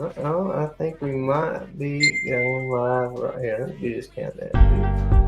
Oh, I think we might be going live right here. Let me just count that.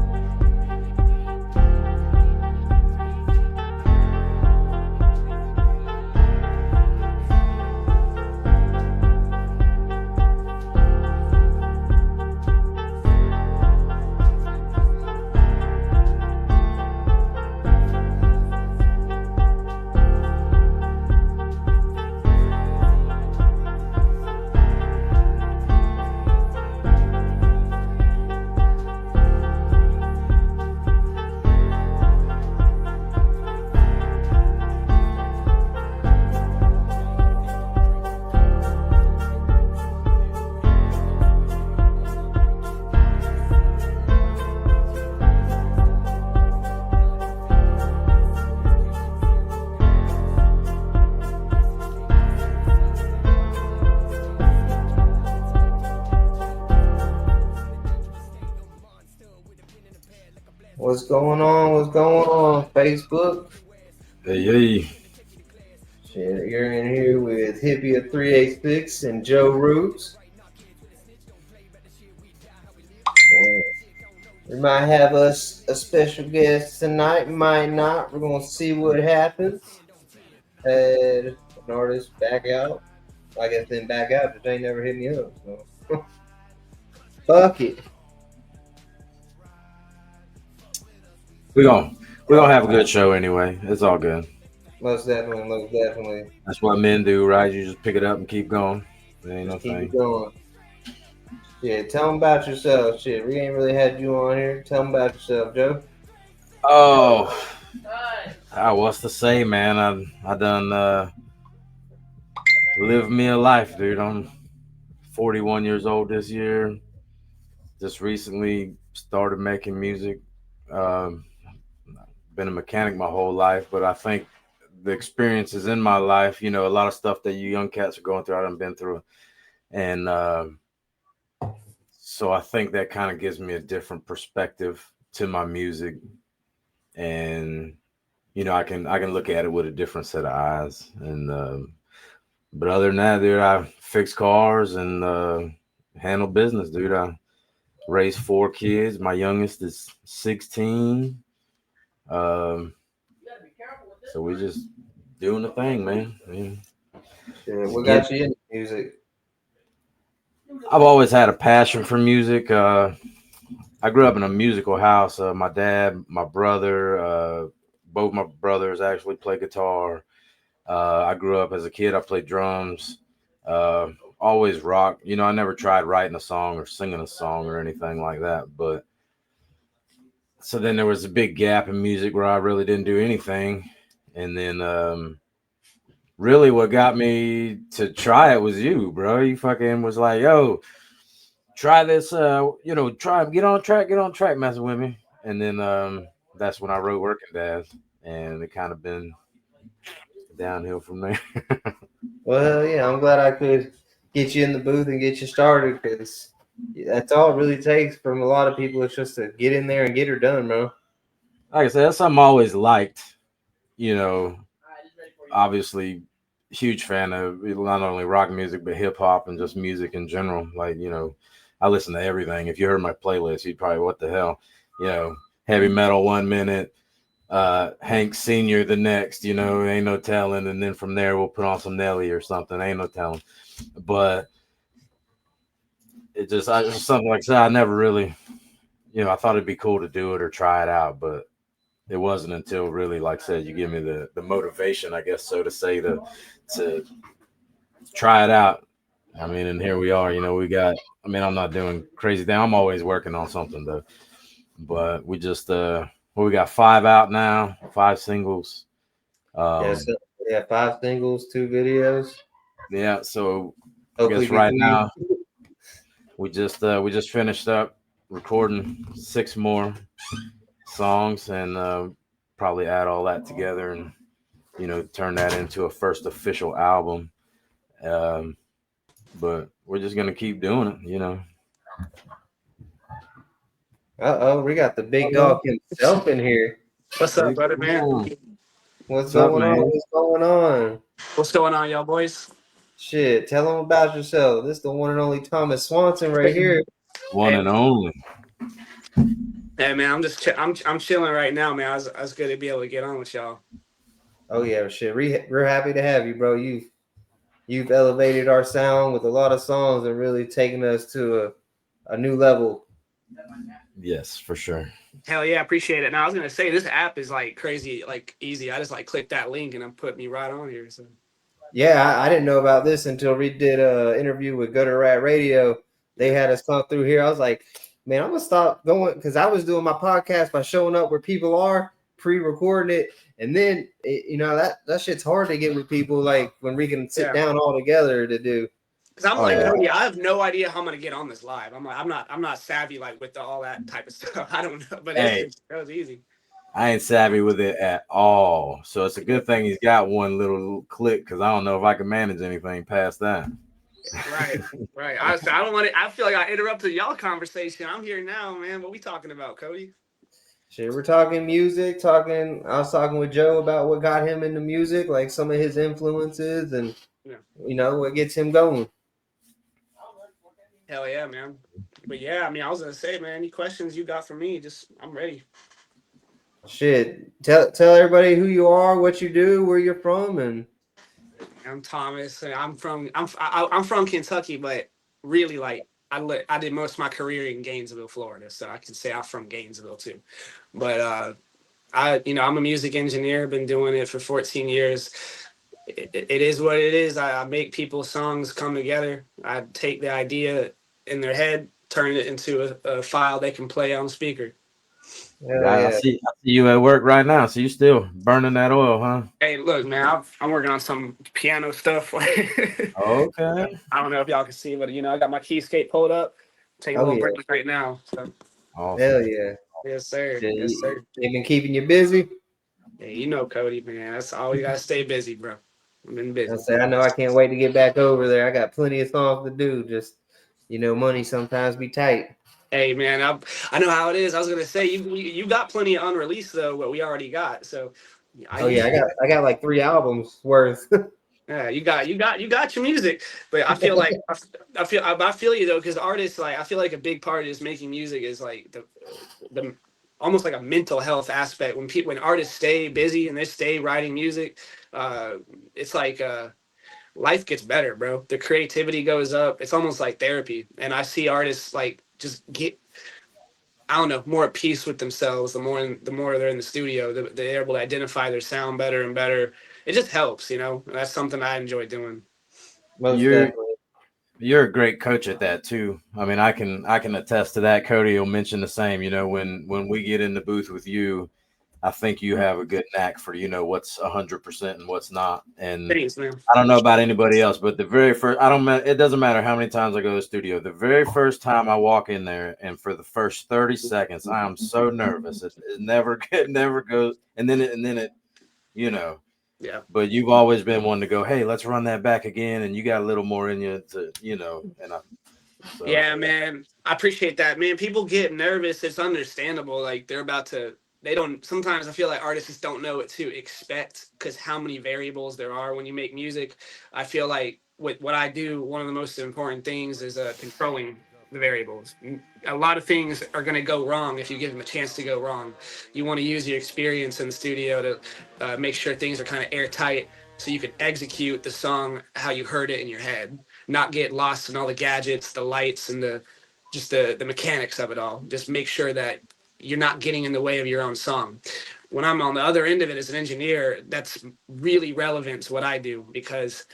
What's going on? What's going on? Facebook? Hey, hey, Shit, you're in here with Hippie of 386 and Joe Roots. And we might have us a special guest tonight, might not. We're gonna see what happens. Had an artist back out. I guess then back out because they never hit me up. So fuck it. we gonna we gonna have a good show anyway. It's all good. Most definitely, most definitely. That's what men do, right? You just pick it up and keep going. There ain't no Just keep it thing. going. Shit, tell them about yourself. Shit, we ain't really had you on here. Tell them about yourself, Joe. Oh, what's to say, man? I done lived me a life, dude. I'm 41 years old this year. Just recently started making music. Um, been a mechanic my whole life, but I think the experiences in my life, a lot of stuff that you young cats are going through, I done been through, and so I think that kind of gives me a different perspective to my music, and I can look at it with a different set of eyes. And but other than that, dude, I fix cars and handle business, dude. I raised four kids. My youngest is 16. Um, so we just doing the thing, man. I mean, Shit, what get got you into music? I've always had a passion for music. I grew up in a musical house. My dad, my brother, both my brothers actually play guitar. I grew up as a kid. I played drums. Uh, Always rock. I never tried writing a song or singing a song or anything like that. But so then there was a big gap in music where I really didn't do anything. And then really what got me to try it was you, bro. You fucking was like, yo, try this, try get on track, messing with me. And then that's when I wrote Working Dads, and it kind of been downhill from there. Well, yeah, I'm glad I could get you in the booth and get you started because that's all it really takes from a lot of people. It's just to get in there and get her done, bro. Like I said, that's something I always liked. You know, Obviously, huge fan of not only rock music but hip hop and just music in general. Like I listen to everything. If you heard my playlist, you'd probably what the hell, heavy metal 1 minute, Hank Senior the next. Ain't no telling. And then from there we'll put on some Nelly or something. Ain't no telling. But just something like that. I never really, I thought it'd be cool to do it or try it out, but it wasn't until really, like I said, you give me the motivation, I guess, so to say, to try it out. I mean, and here we are. We got. I mean, I'm not doing crazy thing. I'm always working on something though. But we just we got five out now, five singles. Yeah, Um, so, yeah, 5 singles, 2 videos. yeah. So I Hopefully guess right between. now we just finished up recording six more songs and probably add all that together and turn that into a first official album. Um, but we're just gonna keep doing it. Uh-oh, we got the big dog himself in here. What's up, Big brother man? man. What's What's up, going on? man? What's going on? What's going on, y'all boys? Shit, tell them about yourself. This is the one and only Thomas Swanson right here. One Hey, and only. hey, man, I'm chilling right now, man. I was good to be able to get on with y'all. Oh yeah, shit. We're happy to have you, bro. You've elevated our sound with a lot of songs and really taken us to a new level. Yes, for sure. Hell yeah, appreciate it. Now I was gonna say this app is like crazy, like easy. I just like click that link and I'm putting me right on here. So Yeah, I didn't know about this until we did a interview with Gutter Rat Radio. They yeah, had us come through here. I was like, man, I'm gonna stop going because I was doing my podcast by showing up where people are, pre-recording it, and then that shit's hard to get with people like when we can sit yeah. down all together to do. Because I'm Oh like yeah. Cody, I have no idea how I'm gonna get on this live. I'm not savvy like with all that type of stuff. I don't know, but Hey, that was easy. I ain't savvy with it at all. So it's a good thing he's got one little click because I don't know if I can manage anything past that. Right, right. I don't want to. I feel like I interrupted y'all conversation. I'm here now, man. What we talking about, Cody? Shit, we're talking music, talking. I was talking with Joe about what got him into music, like some of his influences, and Yeah. what gets him going. Hell yeah, man. But yeah, I mean, I was gonna say, man, any questions you got for me? Just I'm ready. Shit, tell everybody who you are, what you do, where you're from, and I'm Thomas. And I'm from Kentucky, but really like I did most of my career in Gainesville, Florida, so I can say I'm from Gainesville too. But I'm a music engineer. Been doing it for 14 years. It is what it is. I make people's songs come together. I take the idea in their head, turn it into a file they can play on speaker. hell Yeah, yeah. I see you at work right now. So you still burning that oil, huh? Hey, look, man, I'm working on some piano stuff. I Okay. don't know if y'all can see, but I got my keyscape pulled up. Taking a Oh little yeah. break right now. So, Hell Awesome. yeah. yes, sir. Shit, Yes, sir. they been keeping you busy. Yeah, Cody, man. That's all you gotta stay busy, bro. I've been I busy. say I know I can't wait to get back over there. I got plenty of songs to do. Just money sometimes be tight. Hey, man, I know how it is. I was gonna say you got plenty of unreleased though, what we already got. So, I Oh yeah, I got like 3 albums worth. yeah, you got your music, but I feel like I feel you though, because artists like I feel like a big part is making music is like the almost like a mental health aspect when artists stay busy and they stay writing music, uh, it's like life gets better, bro. The creativity goes up. It's almost like therapy, and I see artists like just get I don't know more at peace with themselves. The more they're in the studio, they're able to identify their sound better and better. It just helps. And that's something I enjoy doing. Most You're definitely. you're a great coach at that too. I mean, I can attest to that. Cody will mention the same. When we get in the booth with you, I think you have a good knack for what's 100% and what's not. And Thanks, man. I don't know about anybody else, but the very first, I don't. It doesn't matter how many times I go to the studio. The very first time I walk in there, and for the first 30 seconds, I am so nervous. It never it never goes, and then it. You know, Yeah. but you've always been one to go, hey, let's run that back again, and you got a little more in you and so Yeah, man. I appreciate that, man. People get nervous. It's understandable. Like they're about to. They don't. Sometimes I feel like artists just don't know what to expect because how many variables there are when you make music. I feel like with what I do, one of the most important things is controlling the variables. A lot of things are going to go wrong if you give them a chance to go wrong. You want to use your experience in the studio to make sure things are kind of airtight so you can execute the song how you heard it in your head, not get lost in all the gadgets, the lights, and the mechanics of it all. Just make sure that you're not getting in the way of your own song. When I'm on the other end of it as an engineer, that's really relevant to what I do because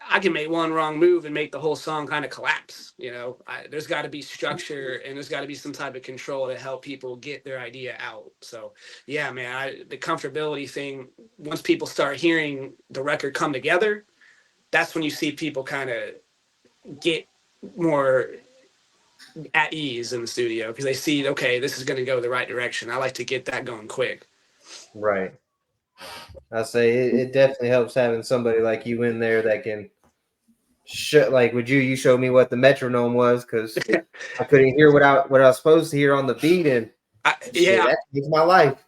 I can make one wrong move and make the whole song kind of collapse. There's got to be structure and there's got to be some type of control to help people get their idea out. So, yeah, man, the comfortability thing. Once people start hearing the record come together, that's when you see people kind of get more at ease in the studio because they see, okay, this is going to go the right direction. I like to get that going quick. Right. I say it definitely helps having somebody like you in there that can like with you showed me what the metronome was because I couldn't hear what I was supposed to hear on the beat, and shit, Yeah, that changed my life.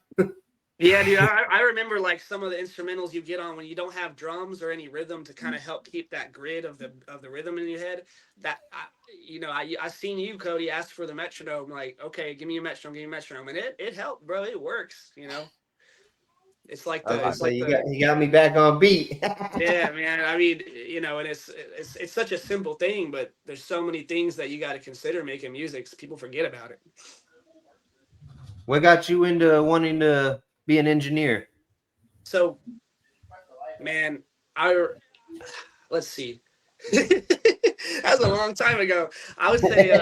Yeah, dude. I remember like some of the instrumentals you get on when you don't have drums or any rhythm to kind of help keep that grid of the rhythm in your head. That I seen you, Cody, ask for the metronome. Like, okay, give me a metronome, give me a metronome, and it helped, bro. It works. I was gonna It's say like the you got me back on beat. Yeah, man. I mean, and it's such a simple thing, but there's so many things that you got to consider making music. So people forget about it. What got you into wanting to be an engineer? So, man, I let's see. That's a long time ago. I would say,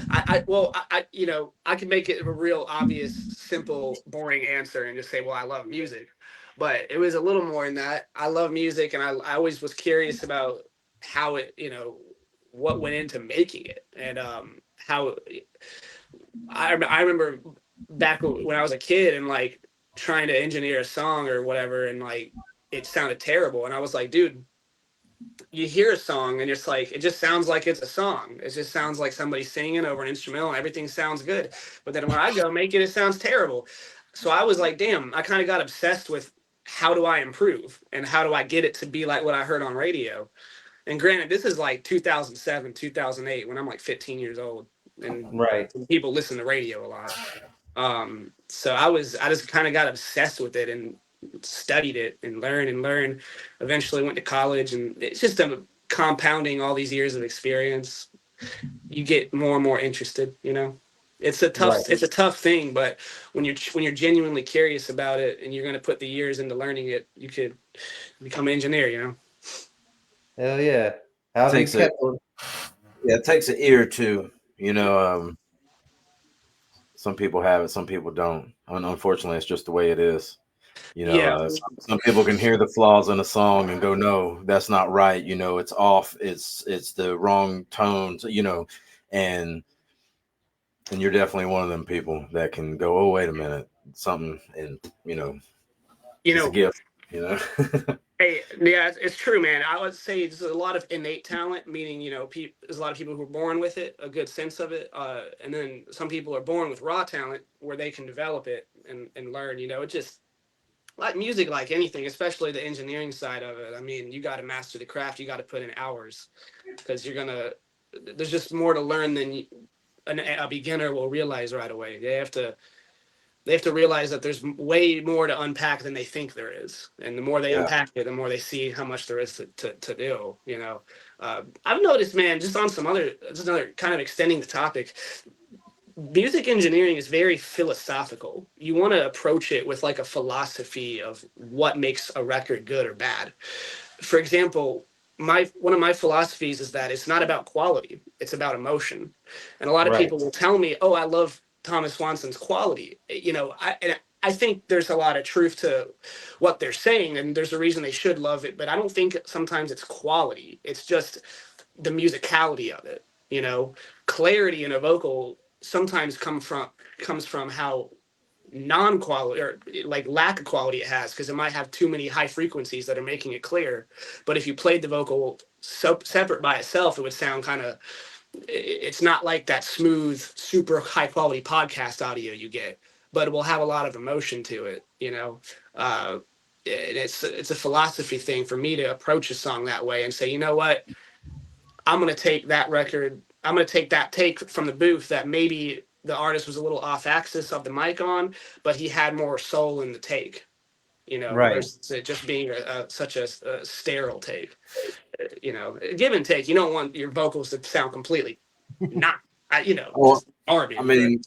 I can make it a real obvious, simple, boring answer and just say, well, I love music. But it was a little more than that. I love music, and I always was curious about how it, what went into making it, and how I remember back when I was a kid and like trying to engineer a song or whatever, and like it sounded terrible, and I was like, dude, you hear a song and it's like it just sounds like it's a song. It just sounds like somebody singing over an instrumental and everything sounds good. But then when I go make it, it sounds terrible. So I was like, damn, I kind of got obsessed with how do I improve and how do I get it to be like what I heard on radio. And granted, this is like 2007, 2008 when I'm like 15 years old and Right. people listen to radio a lot. So I just kind of got obsessed with it and studied it and learned. Eventually went to college, and it's just a compounding all these years of experience. You get more and more interested. Right. It's a tough thing, but when you're genuinely curious about it and you're going to put the years into learning it, you could become an engineer. Hell yeah. How have you Takes a kept on? Yeah, it takes an ear or two. Some people have it, some people don't. Unfortunately, it's just the way it is. Yeah, Some people can hear the flaws in a song and go, "No, that's not right." It's off. It's the wrong tones. And you're definitely one of them people that can go, "Oh, wait a minute, something," and you it's a know. gift. You know. Hey, yeah, it's true, man. I would say there's a lot of innate talent, meaning there's a lot of people who are born with it, a good sense of it, and then some people are born with raw talent where they can develop it and learn. It just like music, like anything, especially the engineering side of it. I mean, you got to master the craft. You got to put in hours because There's just more to learn than a beginner will realize right away. They have to realize that there's way more to unpack than they think there is, and the more they Yeah. unpack it, the more they see how much there is to do. I've noticed, man, just another kind of extending the topic. Music engineering is very philosophical. You want to approach it with like a philosophy of what makes a record good or bad. For example, my one of my philosophies is that it's not about quality, it's about emotion. And a lot of Right. people will tell me, "Oh, I love Thomas Swanson's quality." I think there's a lot of truth to what they're saying, and there's a reason they should love it. But I don't think sometimes it's quality. It's just the musicality of it. Clarity in a vocal sometimes comes from how non-quality or like lack of quality it has, because it might have too many high frequencies that are making it clear. But if you played the vocal separate by itself, it would sound kind of, it's not like that smooth super high quality podcast audio you get, but it will have a lot of emotion to it. It's a philosophy thing for me to approach a song that way and say, you know what, I'm going to take that record. I'm going to take that take from the booth that maybe the artist was a little off axis of the mic on, but he had more soul in the take, Right. versus it just being such a sterile take. Give and take. You don't want your vocals to sound completely not, Well, just I garbage. But mean,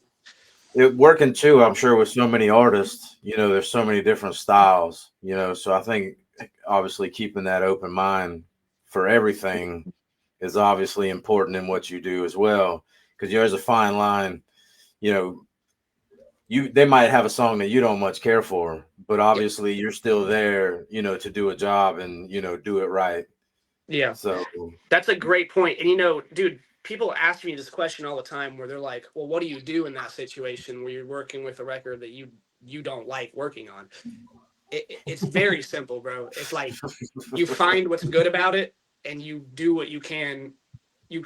it working too. I'm sure with so many artists, there's so many different styles. So I think obviously keeping that open mind for everything is obviously important in what you do as well, because there's a fine line. You know, they might have a song that you don't much care for, but yeah, obviously you're still there, to do a job and do it right. yeah, So that's a great point. And dude, people ask me this question all the time, where they're like, "Well, what do you do in that situation where you're working with a record that you don't like working on?" It's very simple, bro. It's like you find what's good about it and you do what you can. You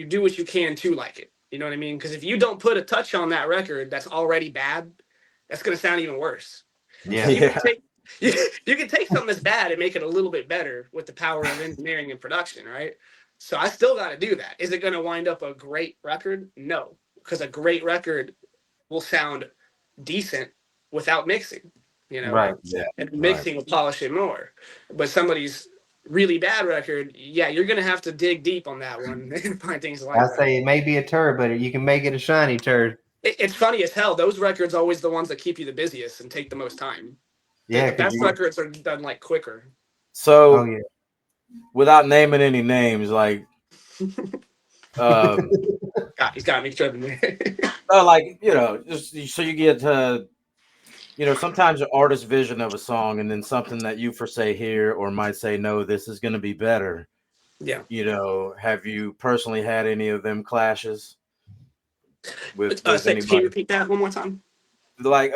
do what you can to like it. You know what I mean? Because if you don't put a touch on that record that's already bad, That's going to sound even worse. Yeah. So you can Yeah. take you can take something that's bad and make it a little bit better with the power of engineering and production, right? So I still got to do that. Is it going to wind up a great record? No, because a great record will sound decent without mixing, you know, Right. Yeah. and Right. mixing will polish it more. But somebody's really bad record, yeah, you're going to have to dig deep on that one and find things like I that. say it may be a turd, but you can make it a shiny turd. It's funny as hell. Those records are always the ones that keep you the busiest and take the most time. Yeah, The because best you. records are done like quicker. Oh So yeah. without naming any names, like um God, he's got me tripping there. no, like just so you get sometimes an artist's vision of a song and then something that you for say here or might say no, this is going to be better. Yeah. Have you personally had any of them clashes with Can you anybody? repeat that one more time? Like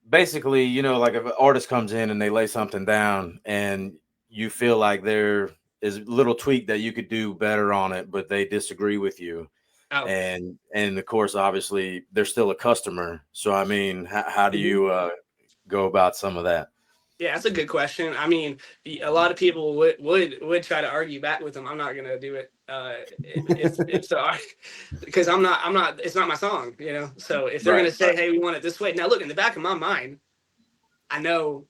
basically, like if an artist comes in and they lay something down and you feel like there is a little tweak that you could do better on it, but they disagree with you. Oh. And of course, obviously, they're still a customer. So I mean, how do Mhm. you go about some of that? Yeah, that's a good question. I mean, a lot of people would try to argue back with them. I'm not gonna do it. If so, because I'm not. It's not my song, you know. So if they're Right, gonna say, "Hey, we want it this way," now look in the back of my mind, I know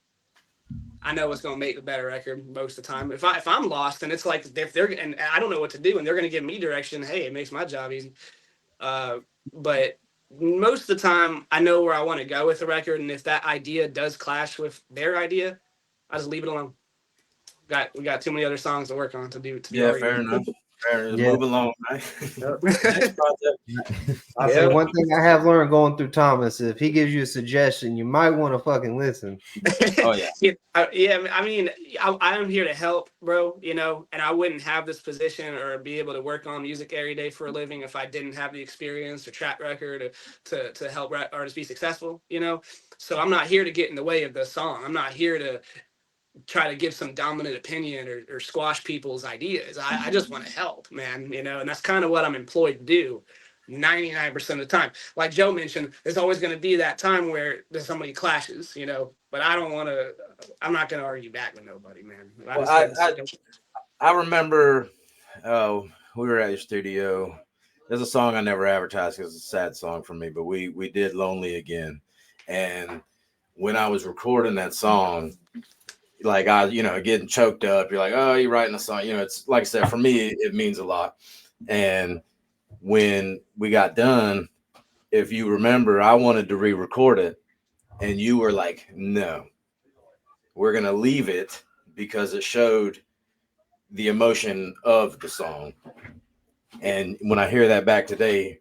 what's gonna make the better record most of the time. If I'm lost and it's like if they're and I don't know what to do and they're gonna give me direction, hey, it makes my job easy. Uh, but most of the time, I know where I want to go with the record, and if that idea does clash with their idea, I just leave it alone. We got too many other songs to work on to be Yeah, fair arguing. enough. Fair enough. Yeah. Move along. Right? Next Yep. project. I say Yeah. one thing I have learned going through Thomas: if he gives you a suggestion, you might want to fucking listen. Oh yeah. Yeah, I mean, I'm here to help, bro. You know, and I wouldn't have this position or be able to work on music every day for a living if I didn't have the experience or track record to help artists be successful. You know, so I'm not here to get in the way of the song. I'm not here to try to give some dominant opinion or squash people's ideas. I just want to help, man, you know, and that's kind of what I'm employed to do 99% of the time. Like Joe mentioned, there's always going to be that time where there's somebody clashes, you know, but I'm not going to argue back with nobody, man. I Well, just want to. I remember we were at your studio. There's a song I never advertised because it's a sad song for me, but we did "Lonely Again," and when I was recording that song, like I, getting choked up. You're like, oh, you're writing a song. It's like I said, for me, it means a lot. And when we got done, if you remember, I wanted to re-record it, and you were like, no, we're gonna leave it because it showed the emotion of the song. And when I hear that back today,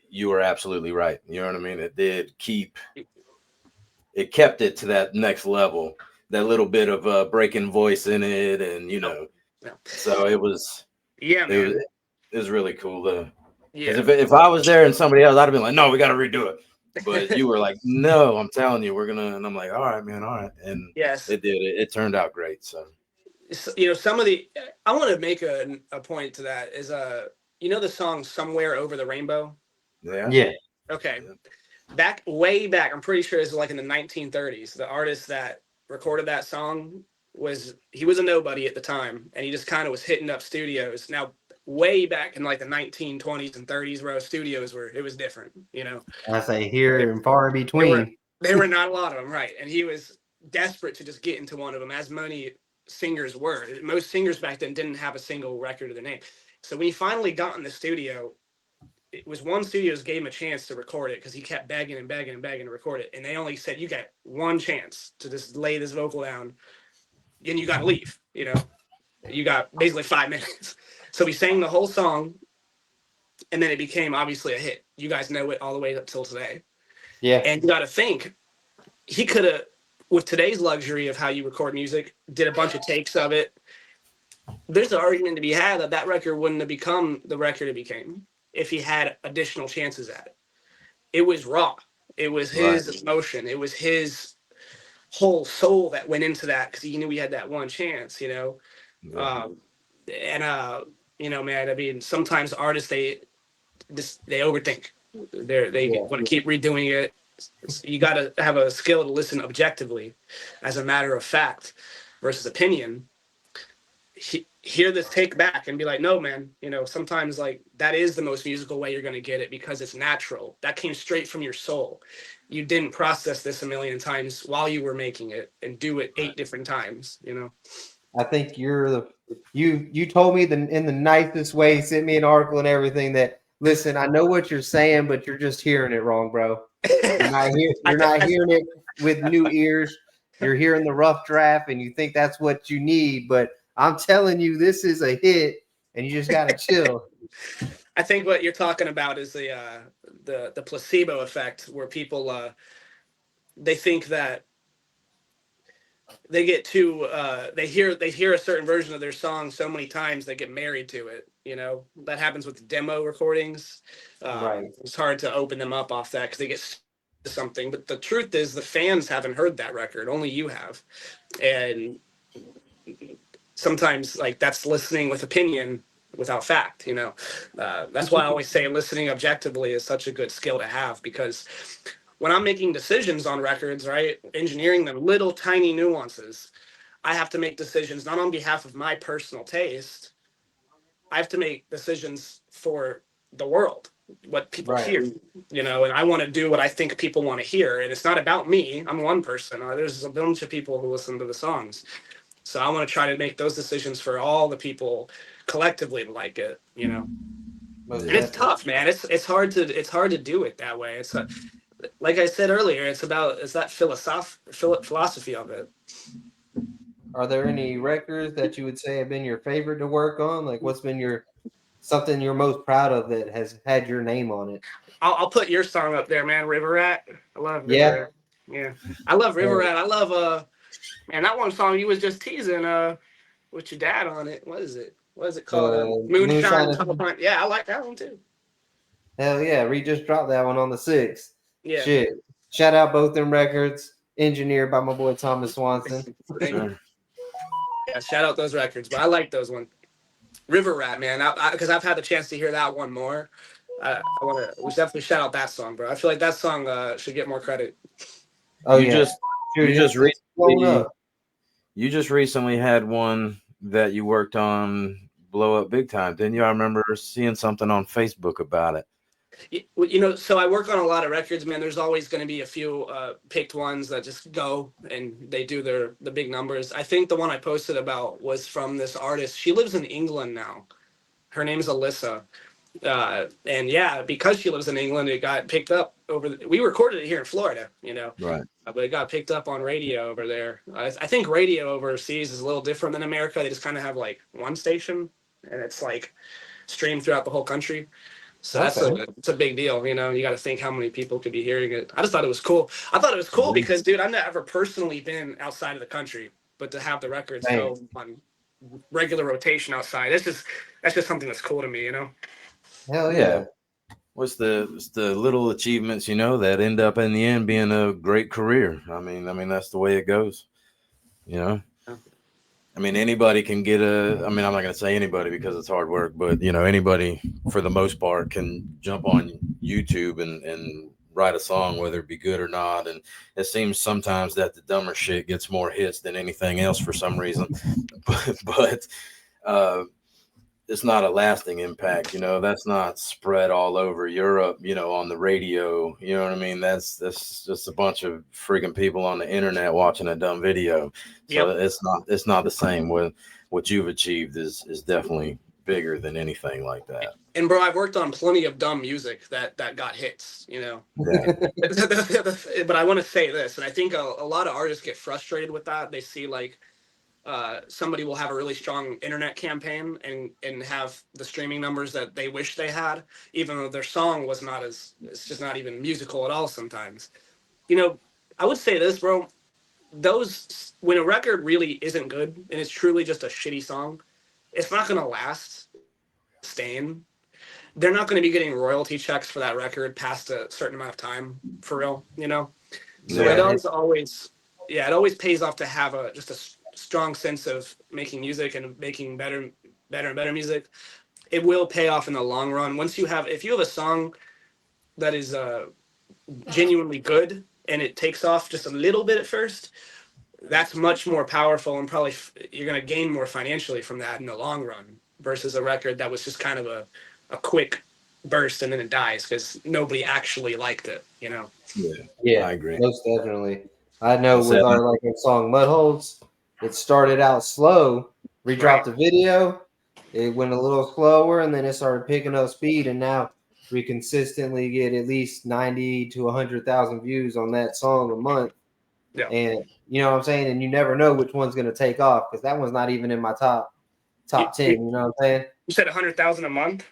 you were absolutely right. You know what I mean? It kept it to that next level, that little bit of breaking voice in it, and Yeah, so yeah, it was man. it was really cool to, because Yeah. if I was there and somebody else, I'd have been like, no, we got to redo it. But you were like, no, I'm telling you, we're gonna, and I'm like, all right, man, all right, and Yes. it turned out great. So You know, some of the I want to make a point to that is you know the song "Somewhere Over the Rainbow." yeah, Yeah. Okay, yeah. way back, I'm pretty sure it's like in the 1930s. The artist that recorded that song he was a nobody at the time, and he just kind of was hitting up studios. Now, way back in like the 1920s and 30s, bro, studios it was different. You know, I say here and far in there were between. not a lot of them, right? And he was desperate to just get into one of them, as many singers were. Most singers back then didn't have a single record of their name. So when he finally got in the studio, it was one studio's gave him a chance to record it because he kept begging and begging and begging to record it, and they only said you got one chance to just lay this vocal down, and you got to leave. You know, you got basically 5 minutes. So he sang the whole song, and then it became obviously a hit. You guys know it all the way up till today. Yeah. And you got to think he could have, with today's luxury of how you record music, did a bunch of takes of it. There's an argument to be had that record wouldn't have become the record it became if he had additional chances at it. It was raw. It was Right. his emotion. It was his whole soul that went into that because he knew he had that one chance, you know. Yeah. Um, and you know, man, I mean, sometimes artists they overthink. They Yeah. want to keep redoing it. You got to have a skill to listen objectively, as a matter of fact, versus opinion. Hear this take back and be like, no, man. Sometimes like that is the most musical way you're gonna get it because it's natural. That came straight from your soul. You didn't process this a million times while you were making it and do it 8 different times. I think you told me in the nicest way, sent me an article and everything that listen, I know what you're saying, but you're just hearing it wrong, bro. I, You're not hearing it with new ears. You're hearing the rough draft and you think that's what you need, but I'm telling you this is a hit and you just gotta chill. I think what you're talking about is the placebo effect, where people they think that they get too they hear a certain version of their song so many times they get married to it. That happens with demo recordings. Right. It's hard to open them up off that because they get something, but the truth is the fans haven't heard that record, only you have. And sometimes like that's listening with opinion without fact. That's why I always say listening objectively is such a good skill to have, because when I'm making decisions on records, right, engineering them little tiny nuances, I have to make decisions not on behalf of my personal taste. I have to make decisions for the world, what people Right. hear. And I want to do what I think people want to hear. And it's not about me. I'm one person. There's a bunch of people who listen to the songs. So I want to try to make those decisions for all the people collectively to like it. Most And it's definitely. tough, man. It's hard to do it that way. Like I said earlier, it's that philosophy of it. Are there any records that you would say have been your favorite to work on? Like what's been your something you're most proud of that has had your name on it? I'll put your song up there, man. River Rat. I love River Yeah. Rat. Yeah, I love River Rat. I love man, that one song you was just teasing with your dad on it. What is it? What is it called? Moonshine Moonshine is Tunnel Pine. Yeah, I like that one too. hell yeah. We just dropped that one on the 6th. Yeah. Shit. Shout out both them records. Engineered by my boy Thomas Swanson. Sure. Yeah, shout out those records, but I like those ones. River Rat, man, because I've had the chance to hear that one more. I want to. We should definitely shout out that song, bro. I feel like that song should get more credit. Oh You yeah. just Dude, you just it's blown recently up. you just recently had one that you worked on blow up big time, didn't you? I remember seeing something on Facebook about it. So I work on a lot of records, man. There's always going to be a few picked ones that just go and they do the big numbers. I think the one I posted about was from this artist. She lives in England now. Her name's Alyssa. And yeah, because she lives in England, it got picked up we recorded it here in Florida. Right. But it got picked up on radio over there. I think radio overseas is a little different than America. They just kind of have like one station, and it's like streamed throughout the whole country. So Okay. it's a big deal. You got to think how many people could be hearing it. I just thought it was cool. I thought it was cool because, dude, I've never personally been outside of the country, but to have the records Man. go on regular rotation outside, that's just something that's cool to me. Hell Yeah. yeah. What's the little achievements, that end up in the end being a great career. I mean that's the way it goes. You know. Yeah. I mean, anybody can get I'm not going to say anybody because it's hard work, but anybody for the most part can jump on YouTube and write a song, whether it be good or not. And it seems sometimes that the dumber shit gets more hits than anything else for some reason. but uh, it's not a lasting impact. That's not spread all over Europe, on the radio. You know what I mean? That's just a bunch of freaking people on the internet watching a dumb video. So Yep. it's not the same. What you've achieved is definitely bigger than anything like that. And bro, I've worked on plenty of dumb music that got hits. Yeah. But I want to say this, and I think a lot of artists get frustrated with that. They see like somebody will have a really strong internet campaign and have the streaming numbers that they wish they had, even though their song was not it's just not even musical at all sometimes. I would say this, bro. When a record really isn't good and it's truly just a shitty song, it's not going to last, sustain. They're not going to be getting royalty checks for that record past a certain amount of time, for real. So Yeah. it always pays off to have just a strong sense of making music and making better and better music. It will pay off in the long run. If you have a song that is genuinely good and it takes off just a little bit at first, that's much more powerful and probably you're going to gain more financially from that in the long run versus a record that was just kind of a quick burst and then it dies because nobody actually liked it, you know? Yeah, I agree. most definitely. I know I with said, our like song Mudholes, it started out slow. We Right. dropped the video, it went a little slower, and then it started picking up speed. And now we consistently get at least 90 to 100,000 views on that song a month. Yeah. And you know what I'm saying? And you never know which one's gonna take off because that one's not even in my You, top 10. you You know what I'm saying? said 100,000 a month?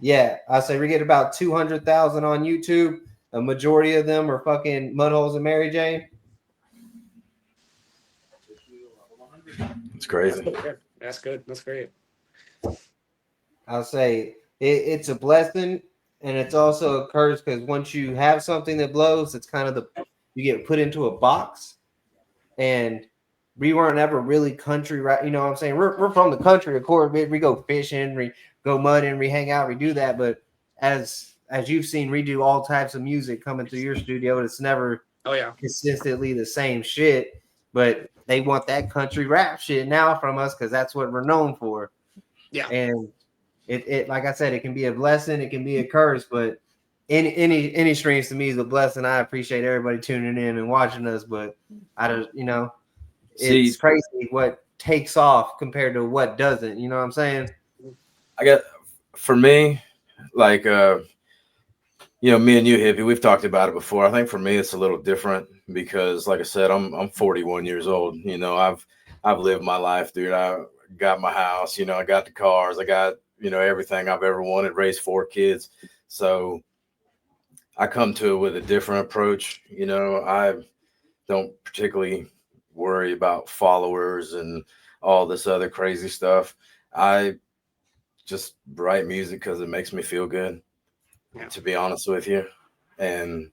Yeah, I say we get about 200,000 on YouTube. A majority of them are fucking Mudholes and Mary Jane. it's crazy. That's good. That's great. I'll say it's a blessing and it's also a curse because once you have something that blows, it's kind of you get put into a box. And we weren't ever really country, right? You know what I'm saying? We're from the country, of course. We go fishing, we go mudding, we hang out, we do that. But as you've seen, we do all types of music coming through your studio. It's never Oh yeah. consistently the same shit, but they want that country rap shit now from us because that's what we're known for. Yeah. And it like I said, it can be a blessing, it can be a curse, but any streams to me is a blessing. I appreciate everybody tuning in and watching us, but I just it's See, crazy what takes off compared to what doesn't. You know what I'm saying? I got for me, like me and you, Hippie, we've talked about it before. I think for me it's a little different because, like I said, I'm 41 years old. I've lived my life, dude. I got my house. I got the cars. I got everything I've ever wanted. Raised 4 kids, so I come to it with a different approach. I don't particularly worry about followers and all this other crazy stuff. I just write music because it makes me feel good, Yeah. to be honest with you. And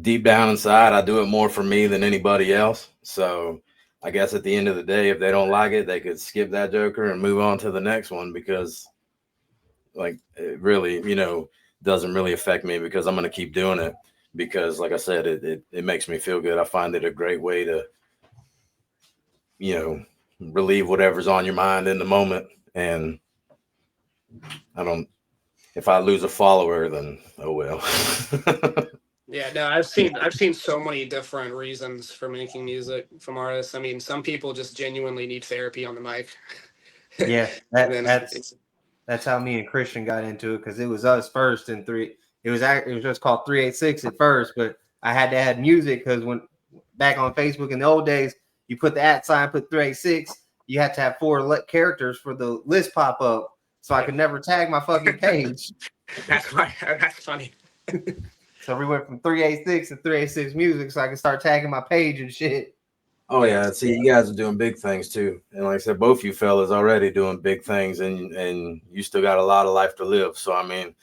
deep down inside, I do it more for me than anybody else. So I guess at the end of the day, if they don't like it, they could skip that joker and move on to the next one because, like, it really, doesn't really affect me because I'm going to keep doing it because, like I said, it makes me feel good. I find it a great way to, relieve whatever's on your mind in the moment. And I don't, if I lose a follower, then oh well. Yeah, no, I've seen so many different reasons for making music from artists. I mean, some people just genuinely need therapy on the mic. Yeah, And then that's how me and Christian got into it because it was us first in three. It was just called 386 at first, but I had to add music because when back on Facebook in the old days, you put the @ put 386, you had to have 4 characters for the list pop up, so I could never tag my fucking page. that's funny. So we went from 386 to 386 music, so I could start tagging my page and shit. Oh yeah, see, you guys are doing big things too, and like I said, both you fellas already doing big things, and you still got a lot of life to live. So I mean,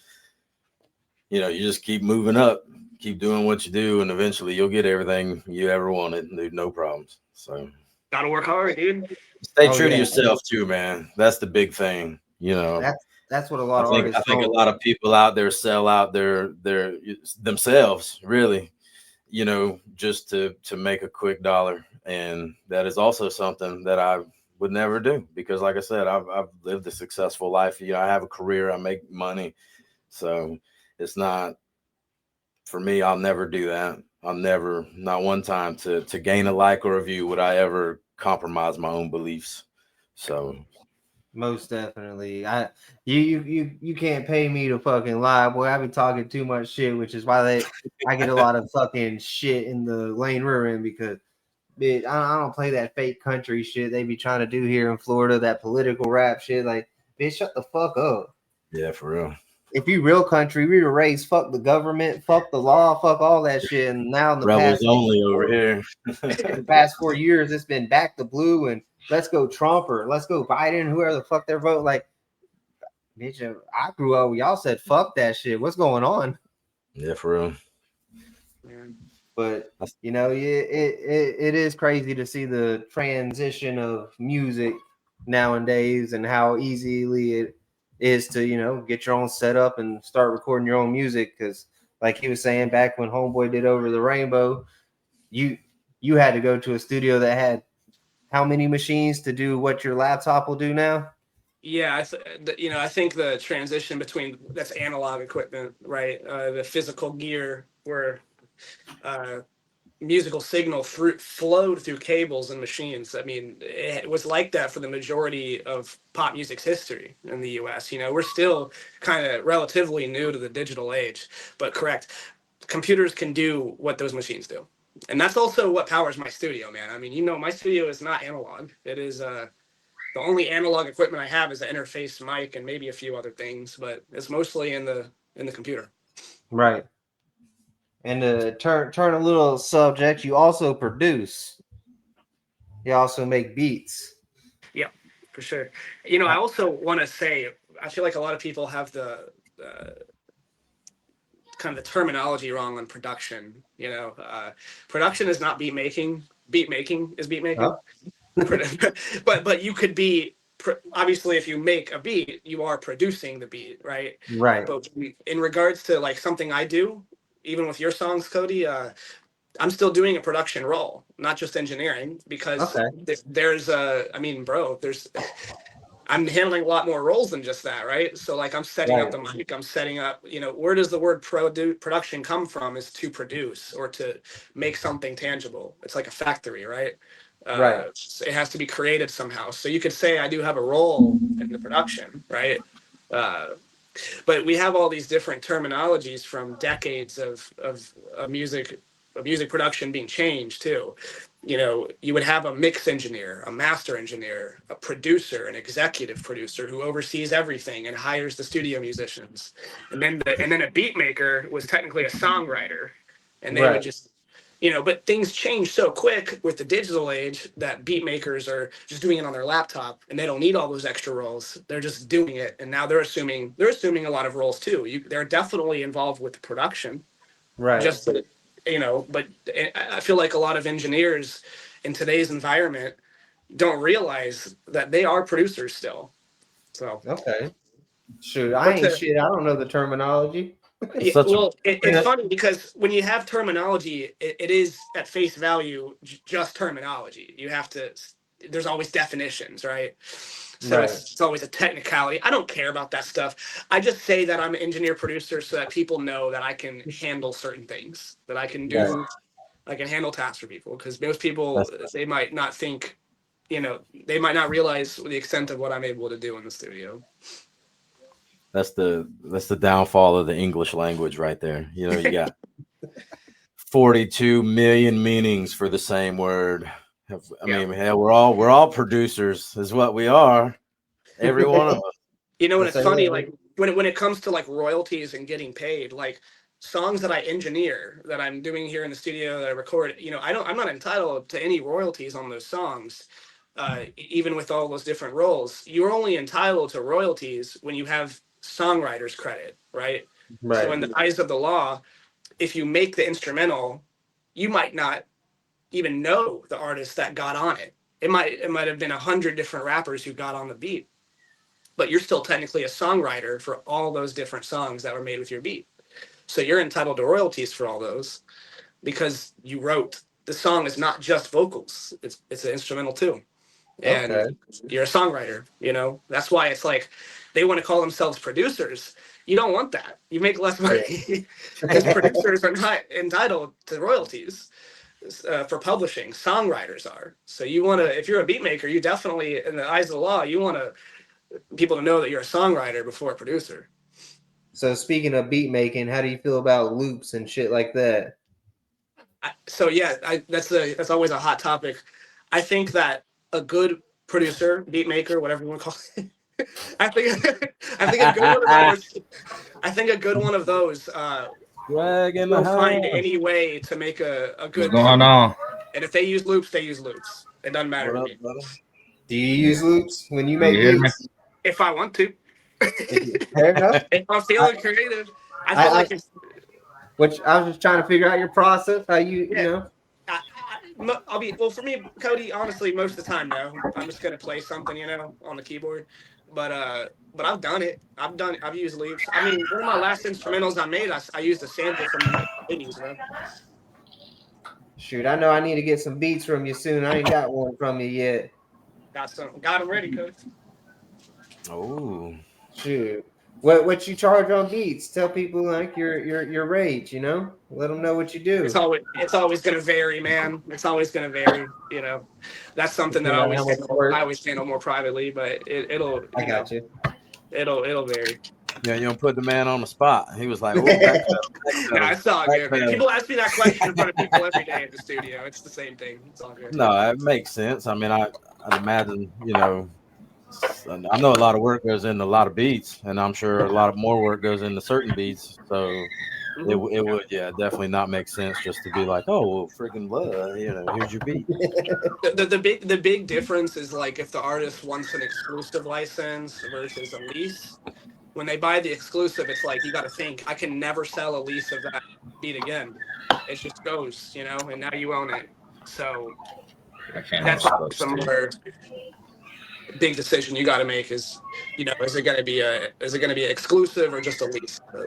you just keep moving up, keep doing what you do, and eventually you'll get everything you ever wanted, dude. No problems. So Gotta work hard, dude. stay Oh true to yeah, yourself too, man. That's the big thing. that's what a I lot of think I artists think a don't. lot of people out there sell out their themselves, really, just to make a quick dollar, and that is also something that I would never do because, like I said, I've lived a successful life. I have a career, I make money, so it's not for me. I'll never do that. I'll never, not one time, to gain a like or a view would I ever compromise my own beliefs. So Most definitely. You can't pay me to fucking lie, boy. I be talking too much shit, which is why I get a lot of fucking shit in the lane we're in because bitch, I don't play that fake country shit they be trying to do here in Florida, that political rap shit. Like, bitch, shut the fuck up. yeah, for real. If you real country, we were raised fuck the government, fuck the law, fuck all that shit. And now in the Rebels past only over here. the past 4 years, it's been back to blue and let's go Trump or let's go Biden, whoever the fuck they're voting. Like, bitch, I grew up. Y'all said fuck that shit. What's going on? Yeah, for real. Man. But it is crazy to see the transition of music nowadays and how easily is to get your own setup and start recording your own music. Because like he was saying, back when Homeboy did Over the Rainbow, you you had to go to a studio that had how many machines to do what your laptop will do now. Yeah, I think the transition between that's analog equipment, right? The physical gear where uh, musical signal flowed through cables and machines. I mean, it was like that for the majority of pop music's history in the U.S. We're still kind of relatively new to the digital age, but correct, computers can do what those machines do, and that's also what powers my studio, man. I mean, my studio is not analog. It is the only analog equipment I have is the interface mic and maybe a few other things, but it's mostly in the computer. Right. And to turn a little subject, you also produce. You also make beats. Yeah, for sure. I Uh, also want to say I feel like a lot of people have the kind of the terminology wrong on production. Production is not beat making. Beat making is beat making. oh, But you could be obviously if you make a beat, you are producing the beat, right? right. But in regards to like something I do, even with your songs, Cody, I'm still doing a production role, not just engineering, because Okay. there's I mean, bro, there's I'm handling a lot more roles than just that, right? So like I'm setting up Right. the mic, I'm setting up, where does the word production come from? Is to produce or to make something tangible. It's like a factory, right? Right. So it has to be created somehow. So you could say I do have a role in the production, right? Uh, but we have all these different terminologies from decades of music production being changed too. You would have a mix engineer, a master engineer, a producer, an executive producer who oversees everything and hires the studio musicians, and then a beat maker was technically a songwriter, and they would Right. just but things change so quick with the digital age that beat makers are just doing it on their laptop and they don't need all those extra roles. They're just doing it, and now they're assuming a lot of roles too. They're definitely involved with the production, Right. just but I feel like a lot of engineers in today's environment don't realize that they are producers still. So, Okay. Shoot, I but ain't to shit. I don't know the terminology. It's Yeah, such a well, it's funny because when you have terminology, it is at face value just terminology. There's always definitions, right? So Right. it's always a technicality. I don't care about that stuff. I just say that I'm an engineer producer so that people know that I can handle certain things, that Right. I can handle tasks for people. Because most people, that's they might not think, they might not realize the extent of what I'm able to do in the studio. that's the downfall of the English language right there. You got 42 million meanings for the same word. I Yeah. mean, hell, we're all producers, is what we are. Every one of us. And That's it's funny, like when it comes to like royalties and getting paid, like songs that I engineer, that I'm doing here in the studio, that I record, I'm not entitled to any royalties on those songs. Even with all those different roles, you're only entitled to royalties when you have songwriter's credit, right? So right. in the eyes of the law, if you make the instrumental, you might not even know the artist that got on it. It might have been 100 different rappers who got on the beat, but you're still technically a songwriter for all those different songs that were made with your beat. So you're entitled to royalties for all those because you wrote the song. Is not just vocals; it's an instrumental too, Okay. and you're a songwriter. That's why it's like they want to call themselves producers. You don't want that. You make less money because producers are not entitled to royalties for publishing. Songwriters are. So you want to, if you're a beat maker, you definitely, in the eyes of the law, you want to people to know that you're a songwriter before a producer. So speaking of beat making, how do you feel about loops and shit like that? So yeah, that's always a hot topic. I think that a good producer, beat maker, whatever you want to call it, I think I think a good one of those. I think a good one of those Swag in the will find house. any way to make a What's good going beat. on? And if they use loops, they use loops. It doesn't matter What to up, me. brother? Do you use loops when you You make hear me? beats? If I want to, Fair enough. if I'm I, feeling creative, I feel I like it's which I was just trying to figure out your process, how you yeah. know. I'll be well for me, Cody. Honestly, most of the time, no. I'm just gonna play something, on the keyboard. but I've done it. I've used loops. I mean, one of my last instrumentals I made, I used a sample from the 80s, bro. Shoot, I know I need to get some beats from you soon. I ain't got one from you yet. Got them ready, coach. Oh, Shoot. What you charge on beats? Tell people like your rate, you know? Let them know what you do. It's always gonna vary, man. It's always gonna vary. You know, that's something that Depending on how much I work. always handle more privately, but it'll I you know got you. it'll vary. yeah, you don't put the man on the spot. He was like, "Oh, back No, pedal, it's all back good, man. pedal." People ask me that question in front of people every day at the studio. It's the same thing. It's all good. No, it makes sense. I mean, I'd imagine, I know a lot of work goes into a lot of beats, and I'm sure a lot of more work goes into certain beats. So Mhm. it would, yeah, definitely not make sense just to be like, oh, well, freaking, here's your beat. The big difference is like if the artist wants an exclusive license versus a lease. When they buy the exclusive, it's like you got to think I can never sell a lease of that beat again. It just goes, and now you own it. So I can't that's also some still. more big decision you got to make is, is it going to be exclusive or just a lease? But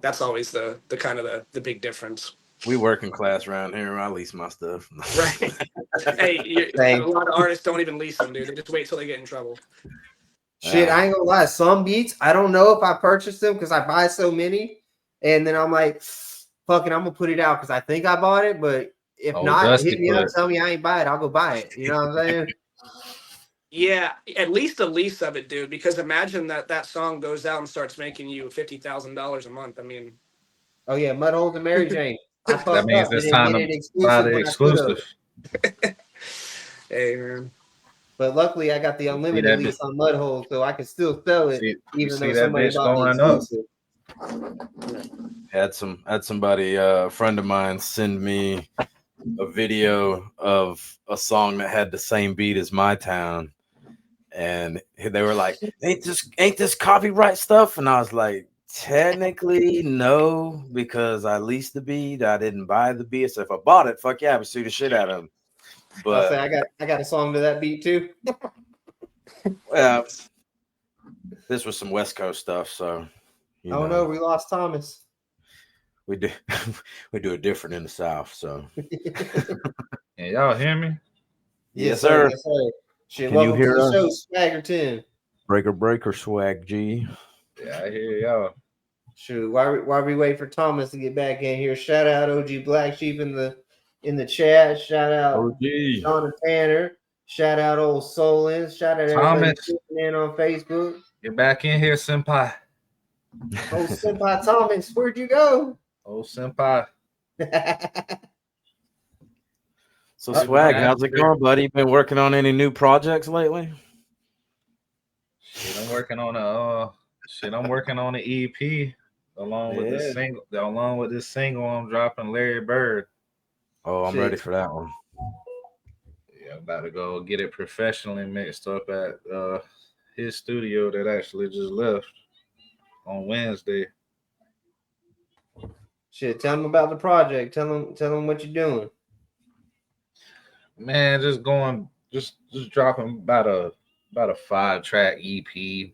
that's always the kind of the big difference. We working class around here. I lease my stuff. Right. Hey, a Hey, lot of artists don't even lease them, dude. They just wait till they get in trouble. shit, Yeah. I ain't gonna lie. Some beats, I don't know if I purchased them because I buy so many, and then I'm like, fucking, I'm gonna put it out because I think I bought it, but if Oh, not, hit Dusty me up, put. tell me I ain't buy it. I'll go buy it. You know what I'm saying? Yeah, at least a lease of it, dude. Because imagine that song goes out and starts making you $50,000 a month. I mean, Oh yeah, Mud Holes and Mary Jane. I That fucked means up. it's Didn't time get to it buy exclusive the when I should have. exclusive. hey man. But luckily, I got the You see unlimited that? lease on Mud Holes, so I can still sell it, You even see though that somebody bitch bought the going up. exclusive. Had somebody, a friend of mine, send me a video of a song that had the same beat as My Town, and they were like, ain't this copyright stuff?" And I was like, technically no, because I leased the beat. I didn't buy the beat. So if I bought it, fuck yeah, I would sue the shit out of them. I'll say But I got a song to that beat too. well, this was some West Coast stuff, so Oh no, we lost Thomas. we do we do it different in the South. So And y'all hear me? yes, sir. Yes, sir. Shit, Can you welcome to hear the us? show, Swaggerton. Breaker swag G. Yeah, I hear y'all. Shoot, why we wait for Thomas to get back in here? Shout out OG Black Sheep in the chat. Shout out OG. Sean and Tanner. Shout out old Solon. Shout out everybody Thomas, tuning in on Facebook. get back in here, senpai. Oh, Senpai Thomas, where'd you go? Oh, senpai. So Oh, swag, man. how's it going, buddy? Been working on any new projects lately? Shit, I'm working on an EP along with this Yeah. single. Along with this single, I'm dropping Larry Bird. Oh, I'm Shit. ready for that one. Yeah, I'm about to go get it professionally mixed up at his studio that actually just left on Wednesday. Shit, tell them about the project. Tell them what you're doing. Man, just dropping about a 5-track EP.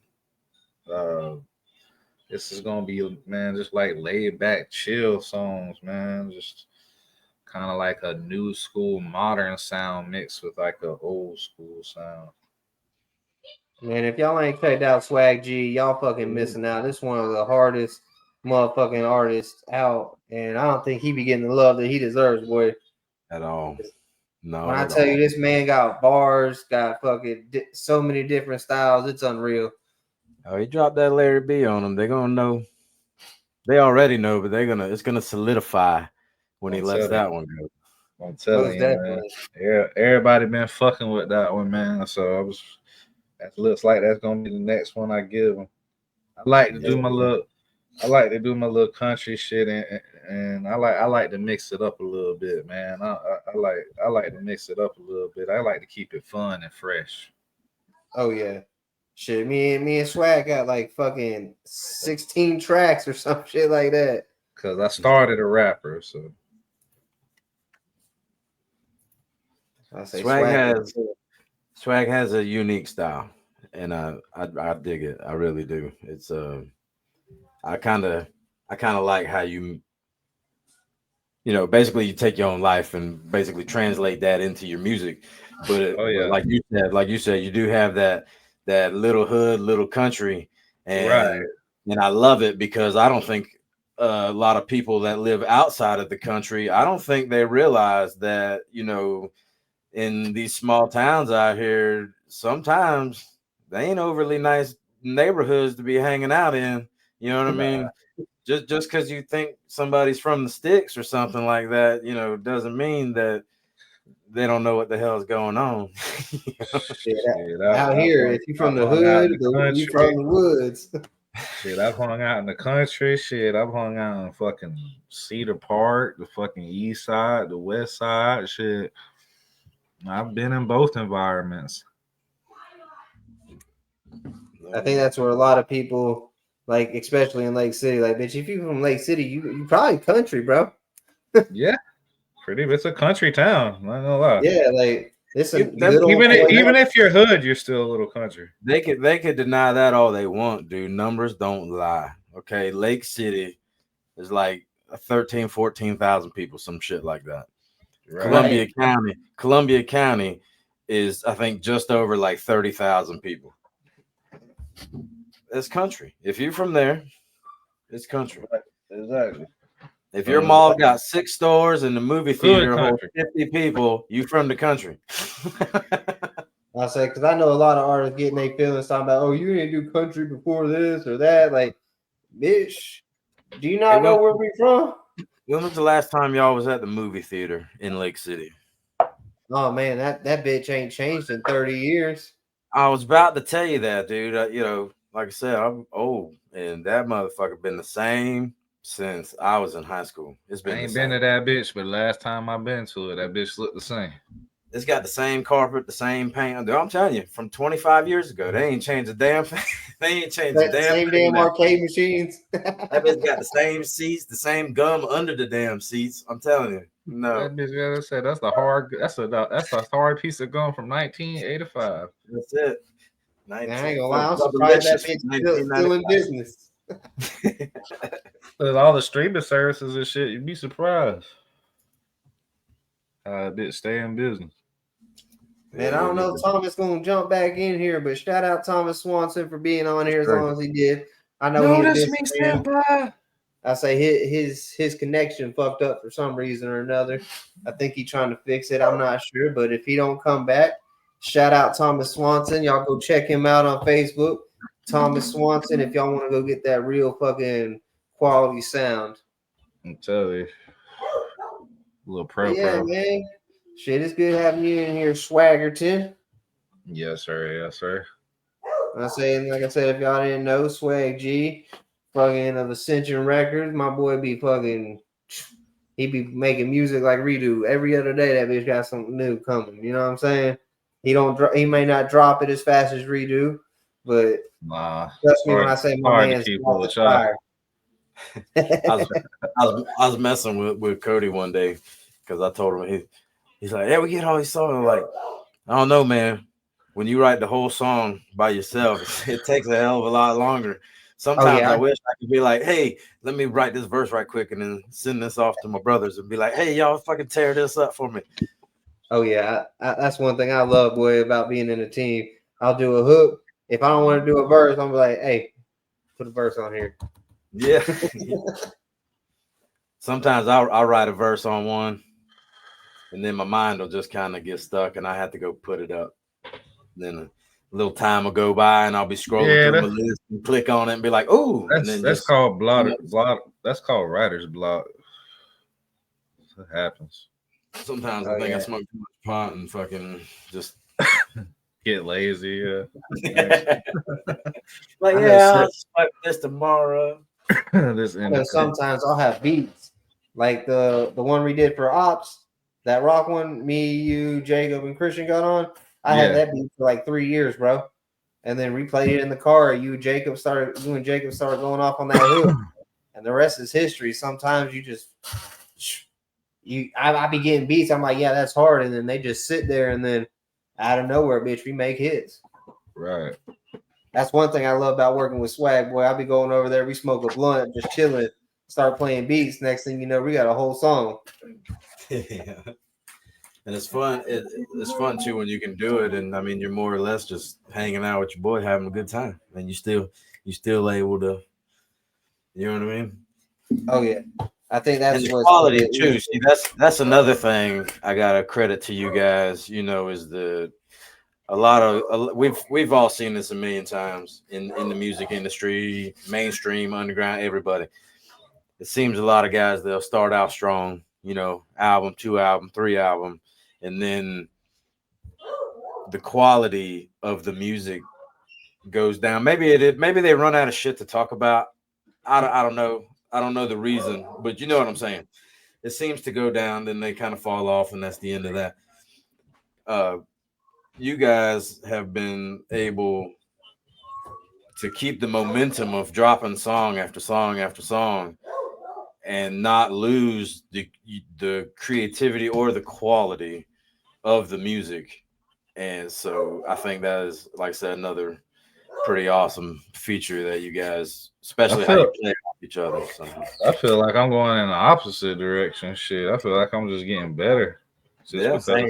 This is gonna be, man, just like laid back, chill songs, man. Just kind of like a new school modern sound mixed with like a old school sound. Man, if y'all ain't checked out Swag G, y'all fucking missing out. This is one of the hardest motherfucking artists out, and I don't think he be getting the love that he deserves, boy. At all. When Not I at tell all. you this man got bars, got fucking so many different styles, it's unreal. Oh, he dropped that Larry B on them. They're gonna know. They already know, but it's gonna solidify when he I'm lets telling that you, one go. I'm telling Most you, man. definitely. Everybody been fucking with that one, man. So that looks like that's gonna be the next one I give him. I like to do my little country shit, and I like to mix it up a little bit, man. I like to mix it up a little bit. I like to keep it fun and fresh. Oh yeah. Shit, me and Swag got like fucking 16 tracks or some shit like that. Cause I started a rapper, so I say Swag Swag. has a unique style. and I dig it. I really do. It's I kind of like how basically you take your own life and basically translate that into your music. Oh But yeah, like you said, you do have that little hood, little country, right. and I love it because I don't think a lot of people that live outside of the country, I don't think they realize that in these small towns out here, sometimes they ain't overly nice neighborhoods to be hanging out in. You know what I mean? Just because you think somebody's from the sticks or something like that, doesn't mean that they don't know what the hell is going on. Yeah, Shit, out here, if you from I've the hung out in hood, the you from country. the woods. Shit, I've hung out in the country. Shit, I've hung out in fucking Cedar Park, the fucking east side, the west side. Shit, I've been in both environments. I think that's where a lot of people, like, especially in Lake City, like, bitch, if you from Lake City, you probably country, bro. Yeah, pretty. It's a country town. I'm not gonna lie. Yeah, like it's a You, them good old people, Even if you're hood, you're still a little country. they could deny that all they want, dude. Numbers don't lie. Okay, Lake City is like 13, 14,000 people, some shit like that. Right. Columbia County is, I think, just over like 30,000 people. It's country. If you're from there, it's country. Exactly. If your mall got 6 stores and the movie Hood theater holds country. 50 people, you from the country. I say, because I know a lot of artists getting their feelings talking about, oh, you didn't do country before this or that. Like, bitch, do you Hey, not know where we from? when was the last time y'all was at the movie theater in Lake City? Oh man, that bitch ain't changed in 30 years. I was about to tell you that, dude. Like I said, I'm old, and that motherfucker been the same since I was in high school. It's I been the ain't been same. to that bitch, but last time I been to it, that bitch looked the same. It's got the same carpet, the same paint. Dude, I'm telling you, from 25 years ago, they ain't changed a damn thing. They ain't changed a damn Same thing damn now. arcade machines. That bitch got the same seats, the same gum under the damn seats. I'm telling you, no, That bitch, gotta say that's a hard piece of gum from 1985. that's it. Man, I ain't 19 gonna for lie, I'm surprised that Bubblicious from bitch still in 1995. business. With all the streaming services and shit, you'd be surprised. How that bitch stay in business. Man, I don't know if Thomas gonna jump back in here, but shout out Thomas Swanson for being on here as Crazy. long as he did. I know he a Notice me, busy man. senpai. I say his connection fucked up for some reason or another. I think he's trying to fix it. I'm not sure, but if he don't come back, shout out Thomas Swanson. Y'all go check him out on Facebook. Thomas Swanson, if y'all want to go get that real fucking quality sound. I'm telling you, little But yeah, pro. man. Shit, it's good having you in here, Swaggerton. Yes, sir. Yes, sir. I say, like I said, if y'all didn't know, Swag G, fucking of Ascension Records, my boy be fucking, he be making music like Redo every other day. That bitch got something new coming. You know what I'm saying? He may not drop it as fast as Redo, but Nah, trust me when I it's say my hard to man's keep off up the with y'all. fire. I was messing with Cody one day because I told him he's like, yeah, we get all these songs. I'm like, I don't know, man. When you write the whole song by yourself, it takes a hell of a lot longer. Oh Sometimes yeah, I wish I could be like, hey, let me write this verse right quick and then send this off to my brothers and be like, hey, y'all fucking tear this up for me. oh yeah. That's one thing I love, boy, about being in a team. I'll do a hook. If I don't want to do a verse, I'm like, hey, put a verse on here. Yeah. Sometimes I'll write a verse on one and then my mind will just kind of get stuck and I have to go put it up. Then a little time will go by and I'll be scrolling Yeah, through my list and click on it and be like, oh, and then that's just called block. That's called writer's block. It happens. sometimes I Oh think I yeah. smoke too much pot and fucking just Get lazy. Yeah. like, I know. yeah, I'll smoke this tomorrow. This I know independent. sometimes I'll have beats like the one we did for Ops, that rock one. Me, you, Jacob, and Christian got on. I had Yeah. that beat for like 3 years, bro. And then replayed it in the car. You and Jacob started going off on that hook, and the rest is history. Sometimes you just I be getting beats. I'm like, yeah, that's hard, and then they just sit there, and then out of nowhere, bitch, we make hits. Right. That's one thing I love about working with Swag. Boy, I'll be going over there. We smoke a blunt, just chilling, start playing beats. Next thing you know, we got a whole song. Yeah. And it's fun. It's fun too when you can do it, and I mean, you're more or less just hanging out with your boy, having a good time, and you still able to, you know what I mean? Oh yeah, I think And that's the what's quality good. too. See, that's another thing I gotta credit to you guys. You know, is the we've all seen this a million times in the music industry, mainstream, underground, everybody. It seems a lot of guys they'll start out strong, you know, album, two album, three album, and then the quality of the music goes down. Maybe they run out of shit to talk about. I don't know. I don't know the reason, but you know what I'm saying. It seems to go down, then they kind of fall off, and that's the end of that. Uh, you guys have been able to keep the momentum of dropping song after song after song, and not lose the creativity or the quality of the music. And so I think that is, like I said, another pretty awesome feature that you guys, I especially how feel you play off each other. So I feel like I'm going in the opposite direction. Shit, I feel like I'm just getting better, just yeah, Same.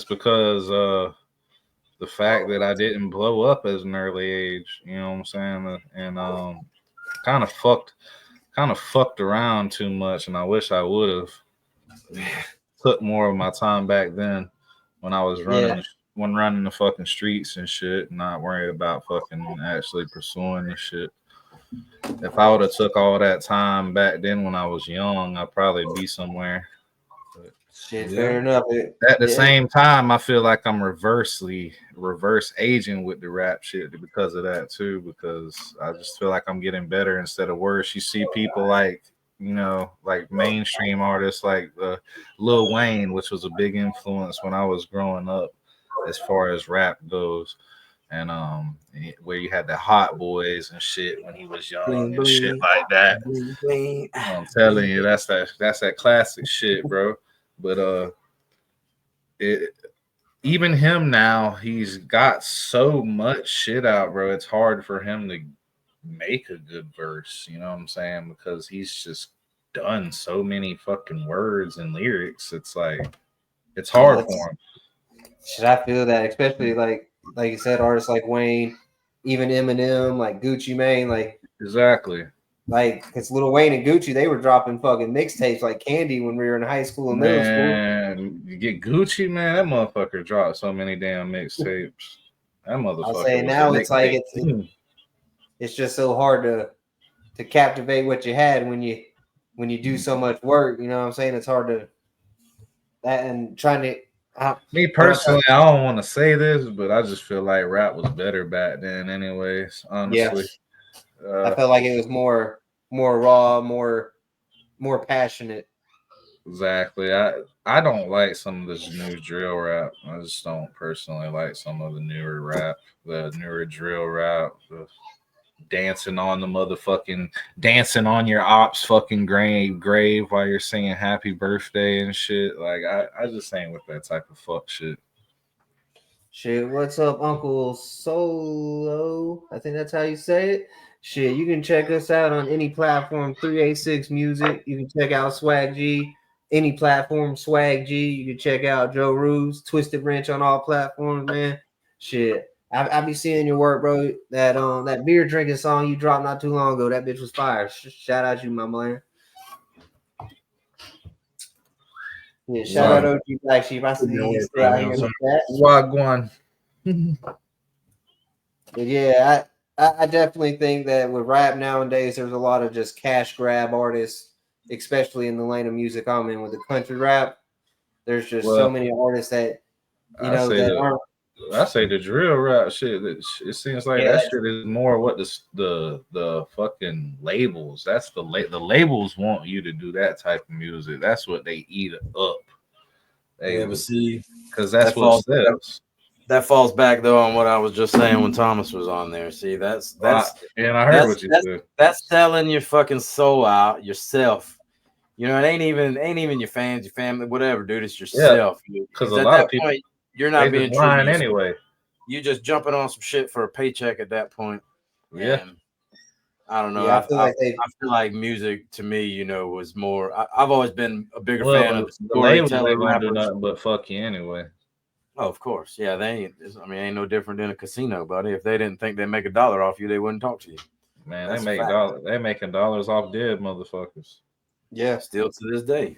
because the fact that I didn't blow up as an early age. You know what I'm saying? And kind of fucked around too much, and I wish I would have took more of my time back then when I was Yeah, running the fucking streets and shit, not worried about fucking actually pursuing the shit. If I would have took all that time back then when I was young, I'd probably be somewhere. But shit. yeah, Fair enough. at the Yeah, same time, I feel like I'm reverse aging with the rap shit because of that too. Because I just feel like I'm getting better instead of worse. You see people like like mainstream artists like Lil Wayne, which was a big influence when I was growing up, as far as rap goes. And where you had the Hot Boys and shit when he was young bling and shit bling, like that. bling bling, I'm bling telling you, that's that classic shit, bro. But it even him now, he's got so much shit out, bro. It's hard for him to make a good verse. You know what I'm saying? Because he's just done so many fucking words and lyrics. It's like it's yeah. hard for him. Should I feel that, especially like you said, artists like Wayne, even Eminem, like Gucci Mane, Exactly, because Lil Wayne and Gucci, they were dropping fucking mixtapes like candy when we were in high school and middle school. man. You get Gucci, man. That motherfucker dropped so many damn mixtapes. That I was motherfucker saying was a now it's like mixtape king. it's just so hard to captivate what you had when you do so much work. You know what I'm saying? It's hard to that and trying to. Me What I'm trying, personally, I don't want to say this, but I just feel like rap was better back then, anyways. yeah, Honestly, I uh, felt like it was more raw, more passionate. exactly. I don't like some of this new drill rap. I just don't personally like some of the newer rap, the newer drill rap, the dancing on your ops fucking grave while you're singing happy birthday and shit. Like I just ain't with that type of fuck shit. Shit, what's up, Uncle Solo? I think that's how you say it. Shit, you can check us out on any platform, 386 Music. You can check out Swag G, any platform, Swag G. You can check out Joe Ruse, Twisted Wrench on all platforms, man. Shit. I be seeing your work, bro. That beer drinking song you dropped not too long ago, that bitch was fire. Shout out you, my man. Yeah, shout out Wag OG Black Sheep. I see Good he's work, still out man. here in So, the chat. Wagwan. But yeah, I definitely think that with rap nowadays, there's a lot of just cash grab artists, especially in the lane of music I'm in with the country rap. There's just so Well, many artists that I say that the aren't. I say the drill rap shit. It seems like Yeah, that shit is more what the fucking labels. That's the labels want you to do that type of music. That's what they eat up. yeah, They but see, because that's that what falls sells. that falls back though on what I was just saying when Thomas was on there. See, I, and I heard what you said. that's selling your fucking soul out, yourself. You know, it ain't even your fans, your family, whatever, dude. It's Yeah, yourself. because Because a at lot of that people point, you're they not just being true to lying yourself. anyway. you just jumping on some shit for a paycheck at that point. Yeah. And I don't know. Yeah, I feel like they. I feel like music to me, was more. I've always been a bigger fan of Well, the the labels ain't storytelling gonna do rappers. nothing but fuck you anyway. Oh, of course. Yeah, they ain't. I mean, ain't no different than a casino, buddy. If they didn't think they'd make $1 off you, they wouldn't talk to you. Man, That's a they fact. making dollars off dead motherfuckers Yeah, Still to this day.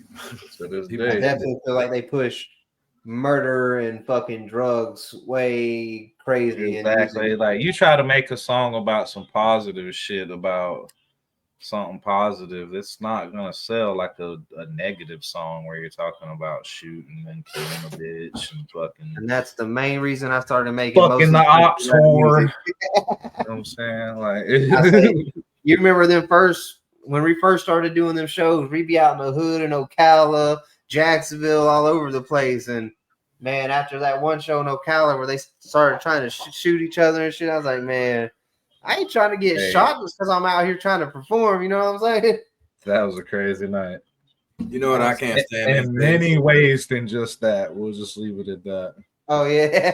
to this People I day. definitely feel like they push murder and fucking drugs way crazy in music. Exactly. Like you try to make a song about some positive shit about something positive, it's not gonna sell like a negative song where you're talking about shooting and killing a bitch and fucking And that's the main reason I started making fucking the mostly ops rap whore. music. You know what I'm saying? I say, Like you remember them when we first started doing them shows, we'd be out in the hood in Ocala, Jacksonville, all over the place. And man, after that one show in Ocala where they started trying to shoot each other and shit, I was like, man, I ain't trying to get Hey. shot just because I'm out here trying to perform. You know what I'm saying? that was a crazy night. You know what I can't stand In these days? many ways than just that. We'll just leave it at that. Oh yeah,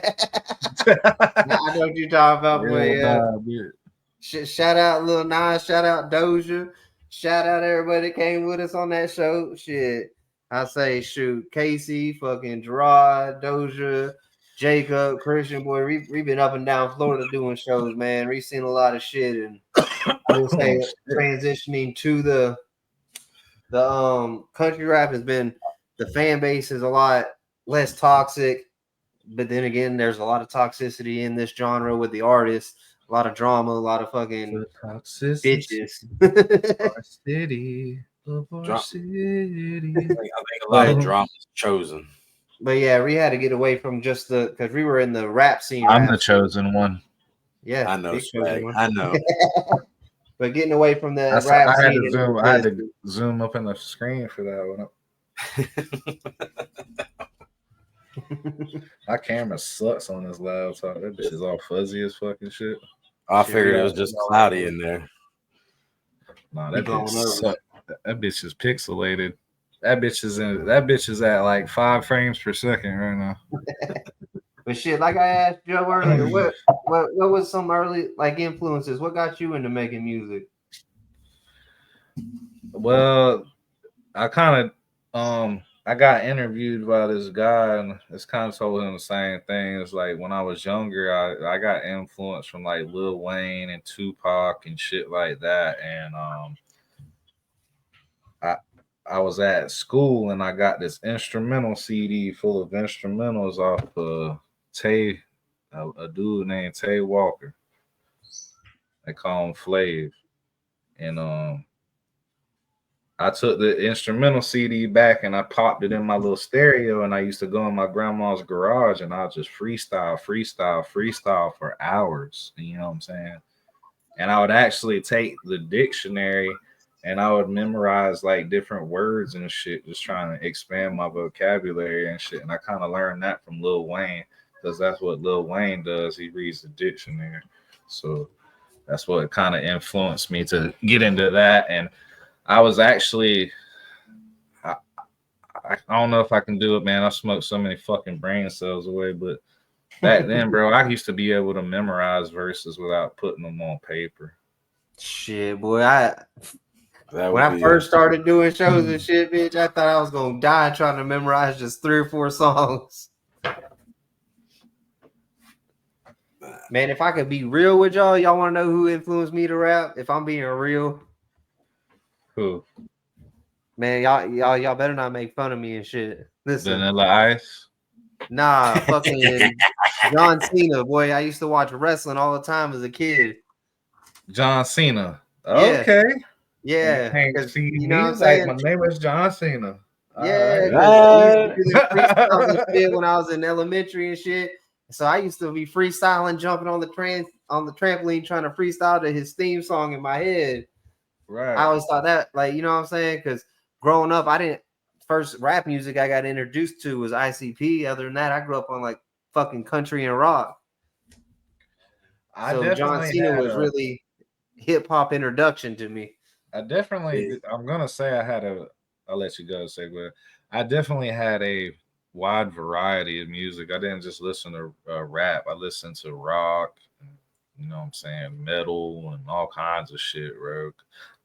I know what you're talking about, boy. Real Yeah. bad, bitch. Shout out Lil Nas, shout out Doja, shout out everybody that came with us on that show. Shit, I say shoot, Casey, fucking Gerard, Doja, Jacob, Christian, boy, we've been up and down Florida doing shows, man. We've seen a lot of shit, and I would say Oh, shit. transitioning to the country rap has been, the fan base is a lot less toxic, but then again, there's a lot of toxicity in this genre with the artists. A lot of drama, a lot of fucking Toxicity bitches. of our city, of our Drop- city. I think a lot of drama is chosen. But yeah, we had to get away from just because we were in the rap scene. I'm the chosen one. Yeah, I know, big chosen swag. one. I know. But getting away from the I rap had scene. to zoom. I had to zoom up in the screen for that one. My camera sucks on this laptop. That bitch is all fuzzy as fucking shit. I figured it was just cloudy in there. Nah, that bitch sucks. That bitch is pixelated. That bitch is at like 5 frames per second right now. But shit, like I asked Joe earlier, what was some early like influences? What got you into making music? Well, I kind of I got interviewed by this guy, and it's kind of told him the same thing. It's like when I was younger, I got influence from like Lil Wayne and Tupac and shit like that, and I was at school and I got this instrumental CD full of instrumentals off Tay, a dude named Tay Walker. They call him Flav, and I took the instrumental CD back and I popped it in my little stereo, and I used to go in my grandma's garage and I'll just freestyle for hours. You know what I'm saying? And I would actually take the dictionary and I would memorize like different words and shit, just trying to expand my vocabulary and shit. And I kind of learned that from Lil Wayne, because that's what Lil Wayne does. He reads the dictionary. So that's what kind of influenced me to get into that. And I was actually, I don't know if I can do it, man. I smoked so many fucking brain cells away. But back then, bro, I used to be able to memorize verses without putting them on paper. Shit, boy, when I be first started doing shows and shit, bitch, I thought I was gonna die trying to memorize just 3 or 4 songs. Man, if I could be real with y'all want to know who influenced me to rap? If I'm being real, Who? man, y'all better not make fun of me and shit. Listen, Vanilla Ice? nah, fucking John Cena, boy. I used to watch wrestling all the time as a kid. John Cena. Yeah. Okay. Yeah, You because see you know what I'm me saying. like my name is John Cena. Yeah, All right. because I used to do the freestyles and shit when I was in elementary and shit. So I used to be freestyling, jumping on the trampoline, trying to freestyle to his theme song in my head. Right. I always thought that, like, you know what I'm saying? Because growing up, first rap music I got introduced to was ICP. Other than that, I grew up on like fucking country and rock. So John Cena was really hip hop introduction to me. I'm gonna say I'll let you go, segue. I definitely had a wide variety of music. I didn't just listen to rap. I listened to rock, you know what I'm saying, metal, and all kinds of shit, bro.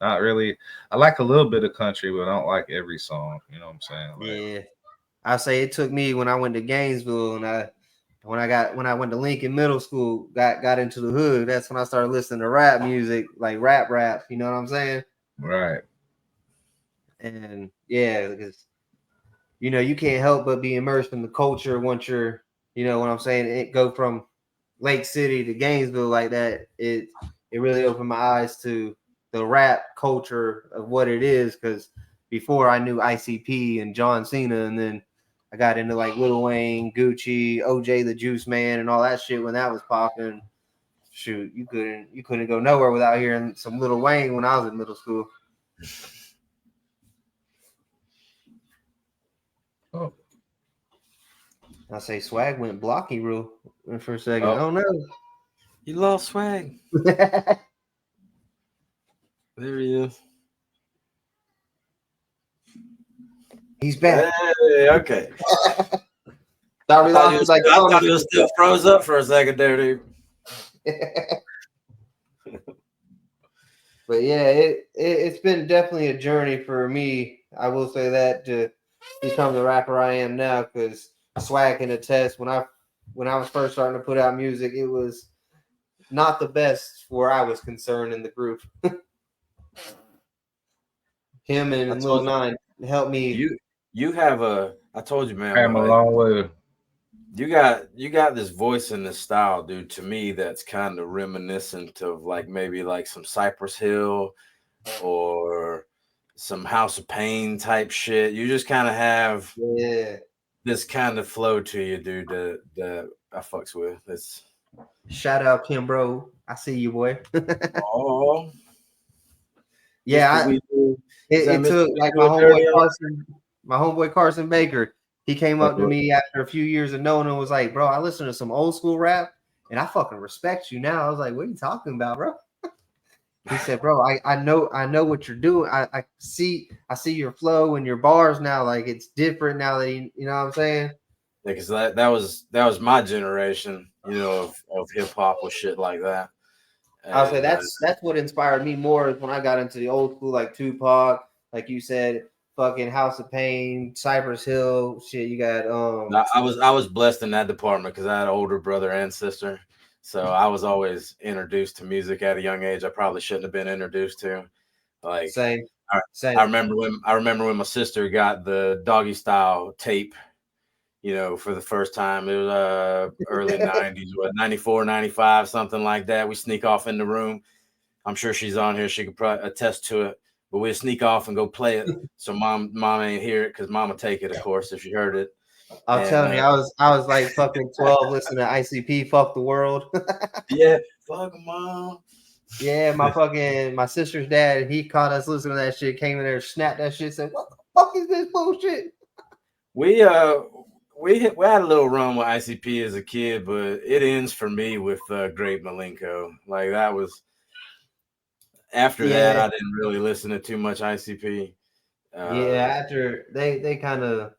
Not really. I like a little bit of country, but I don't like every song. You know what I'm saying? Like, Yeah, I say it took me when I went to Gainesville and when I went to Lincoln Middle School, got into the hood. That's when I started listening to rap music, like rap. You know what I'm saying? right. And yeah, because you can't help but be immersed in the culture once you're, you know what I'm saying. It go from Lake City to Gainesville like that. It really opened my eyes to the rap culture of what it is. Because before I knew ICP and John Cena, and then I got into like Lil Wayne, Gucci, OJ the Juice Man, and all that shit when that was popping. Shoot, you couldn't go nowhere without hearing some Lil Wayne when I was in middle school. Oh, I say swag went blocky rule for a second. Oh. Oh no. You lost swag. There he is. He's back. Hey, okay. Thought we I lost it like thought he was still froze up for a second there, dude. But yeah, it's been definitely a journey for me. I will say that, to become the rapper I am now, because Swag can attest, when I was first starting to put out music, it was not the best where I was concerned in the group. Him and Lil Nine helped me. You have I told you, man. came a long way. You got this voice and this style, dude, to me that's kind of reminiscent of like maybe like some Cypress Hill or some House of Pain type shit. You just kind of have this kind of flow to you, dude, that I fucks with. It's shout out Kim, bro. I see you, boy. oh yeah, it took like my homeboy Carson Baker. He came up to me after a few years of knowing him, was like, bro, I listen to some old school rap and I fucking respect you now. I was like, what are you talking about, bro? He said, bro, I know what you're doing. I see your flow and your bars now. Like, it's different now that you know what I'm saying? Yeah, because that was my generation, of hip hop with shit like that. I'll say that's what inspired me more is when I got into the old school, like Tupac, like you said, fucking House of Pain, Cypress Hill, shit. You got I was blessed in that department because I had an older brother and sister, so I was always introduced to music at a young age. I probably shouldn't have been introduced to. Like, same. I remember when my sister got the Doggy Style tape, for the first time. It was early 90s, 94, 95, something like that. We sneak off in the room. I'm sure she's on here. She could probably attest to it. But we'd sneak off and go play it. So mom ain't hear it because mom would take it, of course, if she heard it. I'm telling you, I was like fucking 12 listening to ICP, Fuck the World. Yeah, fuck mom. Yeah, my sister's dad, he caught us listening to that shit, came in there, snapped that shit, said, what the fuck is this bullshit? We had a little run with ICP as a kid, but it ends for me with Great Malenko. Like, that was after that. I didn't really listen to too much ICP. After they kind of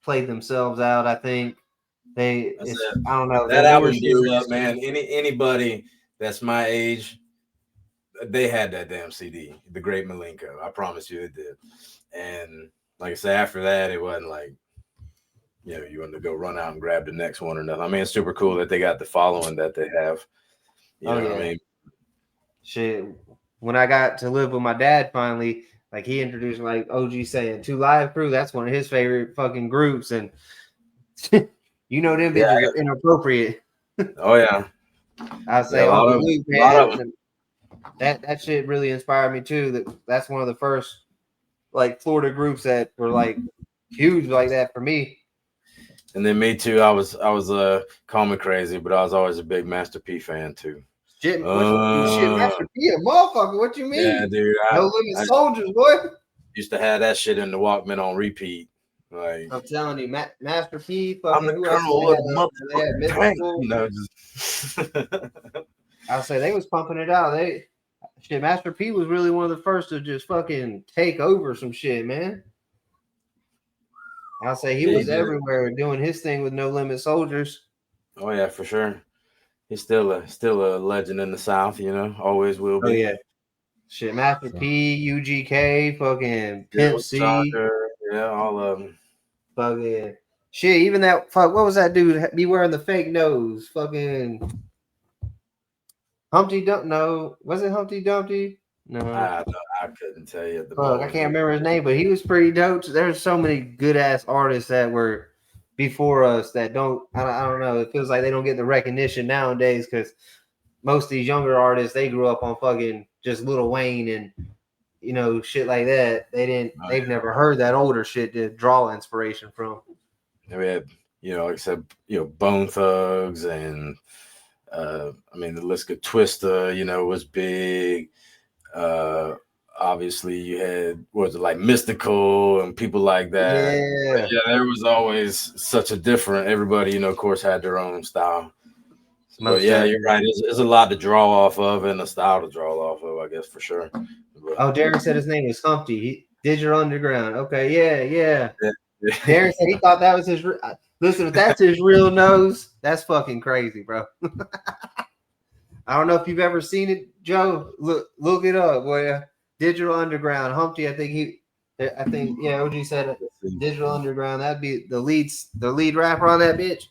played themselves out, I think I don't know, that album blew up, man. Anybody that's my age, they had that damn CD, The Great Malenko. I promise you it did. And like I said, after that, it wasn't like, you want to go run out and grab the next one or nothing. I mean, it's super cool that they got the following that they have. You know what I mean? Shit. When I got to live with my dad finally, like, he introduced me, like OG saying, 2 Live Crew. That's one of his favorite fucking groups. And them bitches are inappropriate. Oh, yeah. I say, Uncle Luke, man. That shit really inspired me too. That's one of the first like Florida groups that were like huge like that for me. And then me too. I was call me crazy, but I was always a big Master P fan too. Shit, Master P, a motherfucker. What you mean? Yeah, dude. No Limit Soldiers, boy. Used to have that shit in the Walkman on repeat. Like, I'm telling you, Master P. I'm the colonel of motherfucking. I'll say they was pumping it out. Master P was really one of the first to just fucking take over some shit, man. I'll say he Yeah, he was did. everywhere doing his thing with No Limit Soldiers. Oh yeah, for sure. He's still a legend in the South. You know, always will Oh be. yeah, shit, Master So, P, UGK, fucking yeah, Pimp with C, Shocker, yeah, all of them. fucking shit. Even that fuck, what was that dude be wearing the fake nose? Fucking Humpty Dump? No, was it Humpty Dumpty? No, I couldn't tell you at the fuck, I moment. can't remember his name, but he was pretty dope. There's so many good ass artists that were before us that I don't know. It feels like they don't get the recognition nowadays because most of these younger artists they grew up on fucking just Lil Wayne and shit like that. They've never heard that older shit to draw inspiration from. We had, like I said, Bone Thugs and I mean the list of Twista, was big. Uh, Obviously you had what was it like Mystical and people like that. But Yeah, yeah, there was always such a different. Everybody, of course, had their own style. But most yeah, definitely. you're right. It's a lot to draw off of and a style to draw off of, I guess, for sure. But, Oh, Darren said his name was Humpty. Digital Underground. Okay, yeah. yeah. Darren said he thought that was his. Listen, if that's his real nose, that's fucking crazy, bro. I don't know if you've ever seen it, Joe. Look it up, boy. Digital Underground, Humpty. I think yeah. OG said it. Digital Underground. That'd be the lead rapper on that bitch.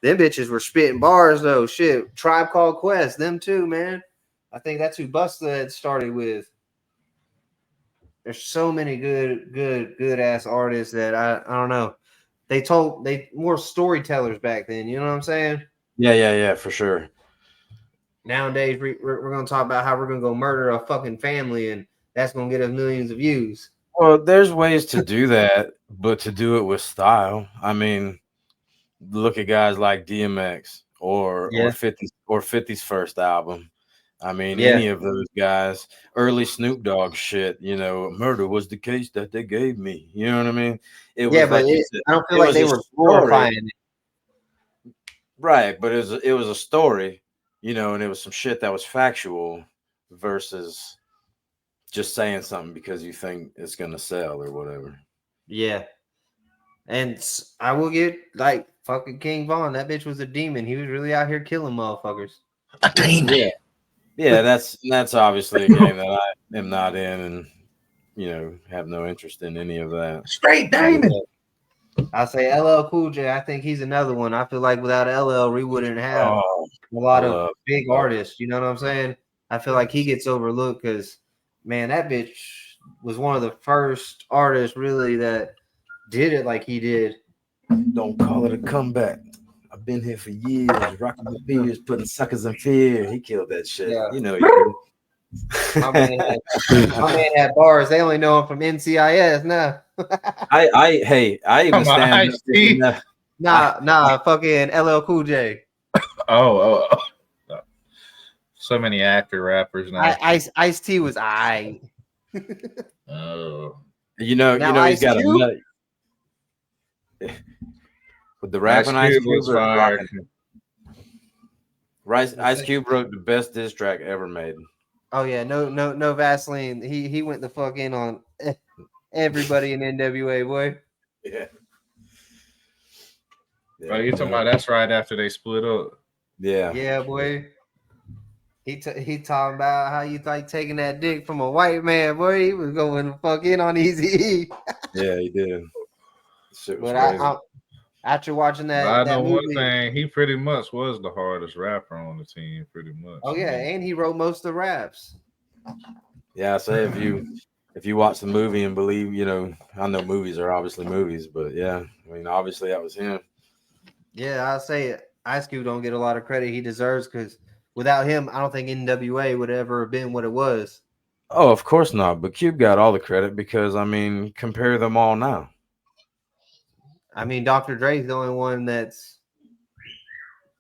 Them bitches were spitting bars though. Shit, Tribe Called Quest. Them too, man. I think that's who Busta had started with. There's so many good ass artists that I don't know. They more storytellers back then. You know what I'm saying? Yeah, for sure. Nowadays, we're going to talk about how we're going to go murder a fucking family, and that's going to get us millions of views. Well, there's ways to do that, but to do it with style. I mean, look at guys like DMX or Yeah, 50's first album. I mean, yeah, any of those guys, early Snoop Dogg shit, murder was the case that they gave me. You know what I mean? It yeah. was But like you said, I don't feel it like was they a were story, glorifying it. right? But it was a story, and it was some shit that was factual versus just saying something because you think it's gonna sell or whatever. Yeah, and I will get like fucking King Von. That bitch was a demon. He was really out here killing motherfuckers. A demon. Yeah, yeah. That's obviously a game that I am not in, and have no interest in any of that. Straight demon. I say LL Cool J. I think he's another one. I feel like without LL, we wouldn't have Oh, a lot I of love, big love artists. You know what I'm saying? I feel like he gets overlooked because, man, that bitch was one of the first artists really that did it like he did. Don't call it a comeback. I've been here for years, rocking the beers, putting suckers in fear. He killed that shit. Yeah. He did. My man had bars. They only know him from NCIS now. I even Come on, stand up. Ice-T. Nah, fucking LL Cool J. Oh. So many actor rappers now. Ice T was I. Oh. Now He's Ice got Cube? a nut. With the rapping Ice Cube was or fire. Ice Cube wrote the best diss track ever made. Oh yeah, no Vaseline. He went the fuck in on everybody in NWA, boy. Yeah. Oh, you talking about that's right after they split up? Yeah. Yeah, boy. He talking about how you like taking that dick from a white man, boy. He was going the fuck in on Easy. Yeah, he did. Shit was But crazy. after watching I that know movie, one thing. He pretty much was the hardest rapper on the team, pretty much. oh yeah, and he wrote most of the raps. Yeah, I say if you watch the movie and believe, I know movies are obviously movies, but yeah, I mean, obviously that was him. Yeah, I say Ice Cube don't get a lot of credit he deserves because without him, I don't think NWA would ever have been what it was. Oh, of course not. But Cube got all the credit because I mean, compare them all now. I mean, Dr. Dre's the only one that's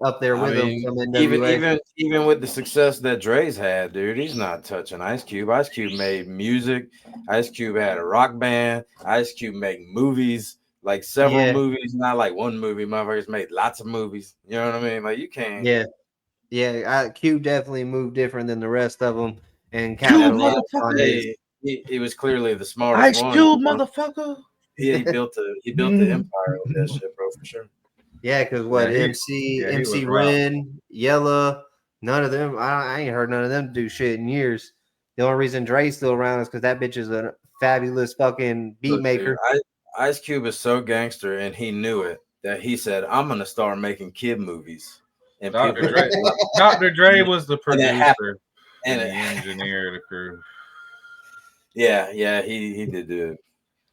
up there with him from NWA. Even with the success that Dre's had, dude, he's not touching Ice Cube. Ice Cube made music. Ice Cube had a rock band. Ice Cube made movies, like several movies, not like one movie. Motherfuckers made lots of movies. You know what I mean? Like you can't. Yeah. Cube definitely moved different than the rest of them and capitalized on his. He was clearly the smartest Ice one. Cube, motherfucker. he built the empire with that shit, bro, for sure. Yeah, because what Yeah, he MC was Ren, Yella, none of them. I ain't heard none of them do shit in years. The only reason Dre's still around is because that bitch is a fabulous fucking beat Look, dude, maker. Ice Cube is so gangster, and he knew it that he said, "I'm gonna start making kid movies." And Dr. people, Dre. Dr. Dre was the And it happened. producer And and it- the engineer of the crew. yeah, he did the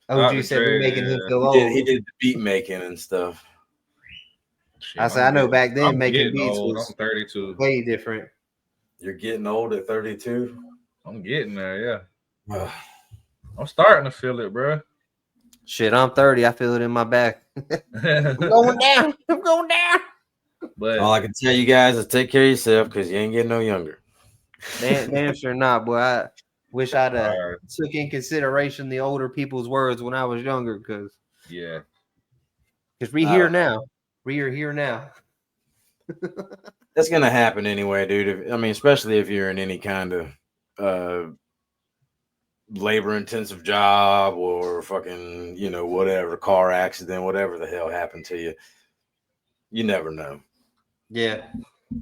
OG Dr. said we Dre, making him yeah. feel he old. did the beat making and stuff. Shit, I said I know back then I'm making getting beats old. was I'm 32. way different. You're getting old at 32. I'm getting there, yeah. Ugh. I'm starting to feel it, bro. Shit, I'm 30. I feel it in my back. I'm going down. I'm going down. But All I can tell you guys is take care of yourself because you ain't getting no younger. Damn sure not, boy. I wish I'd Alright. took in consideration the older people's words when I was younger, because yeah, we here now. We are here now. That's gonna happen anyway, dude. I mean, especially if you're in any kind of labor intensive job or fucking, whatever, car accident, whatever the hell happened to you. You never know. Yeah.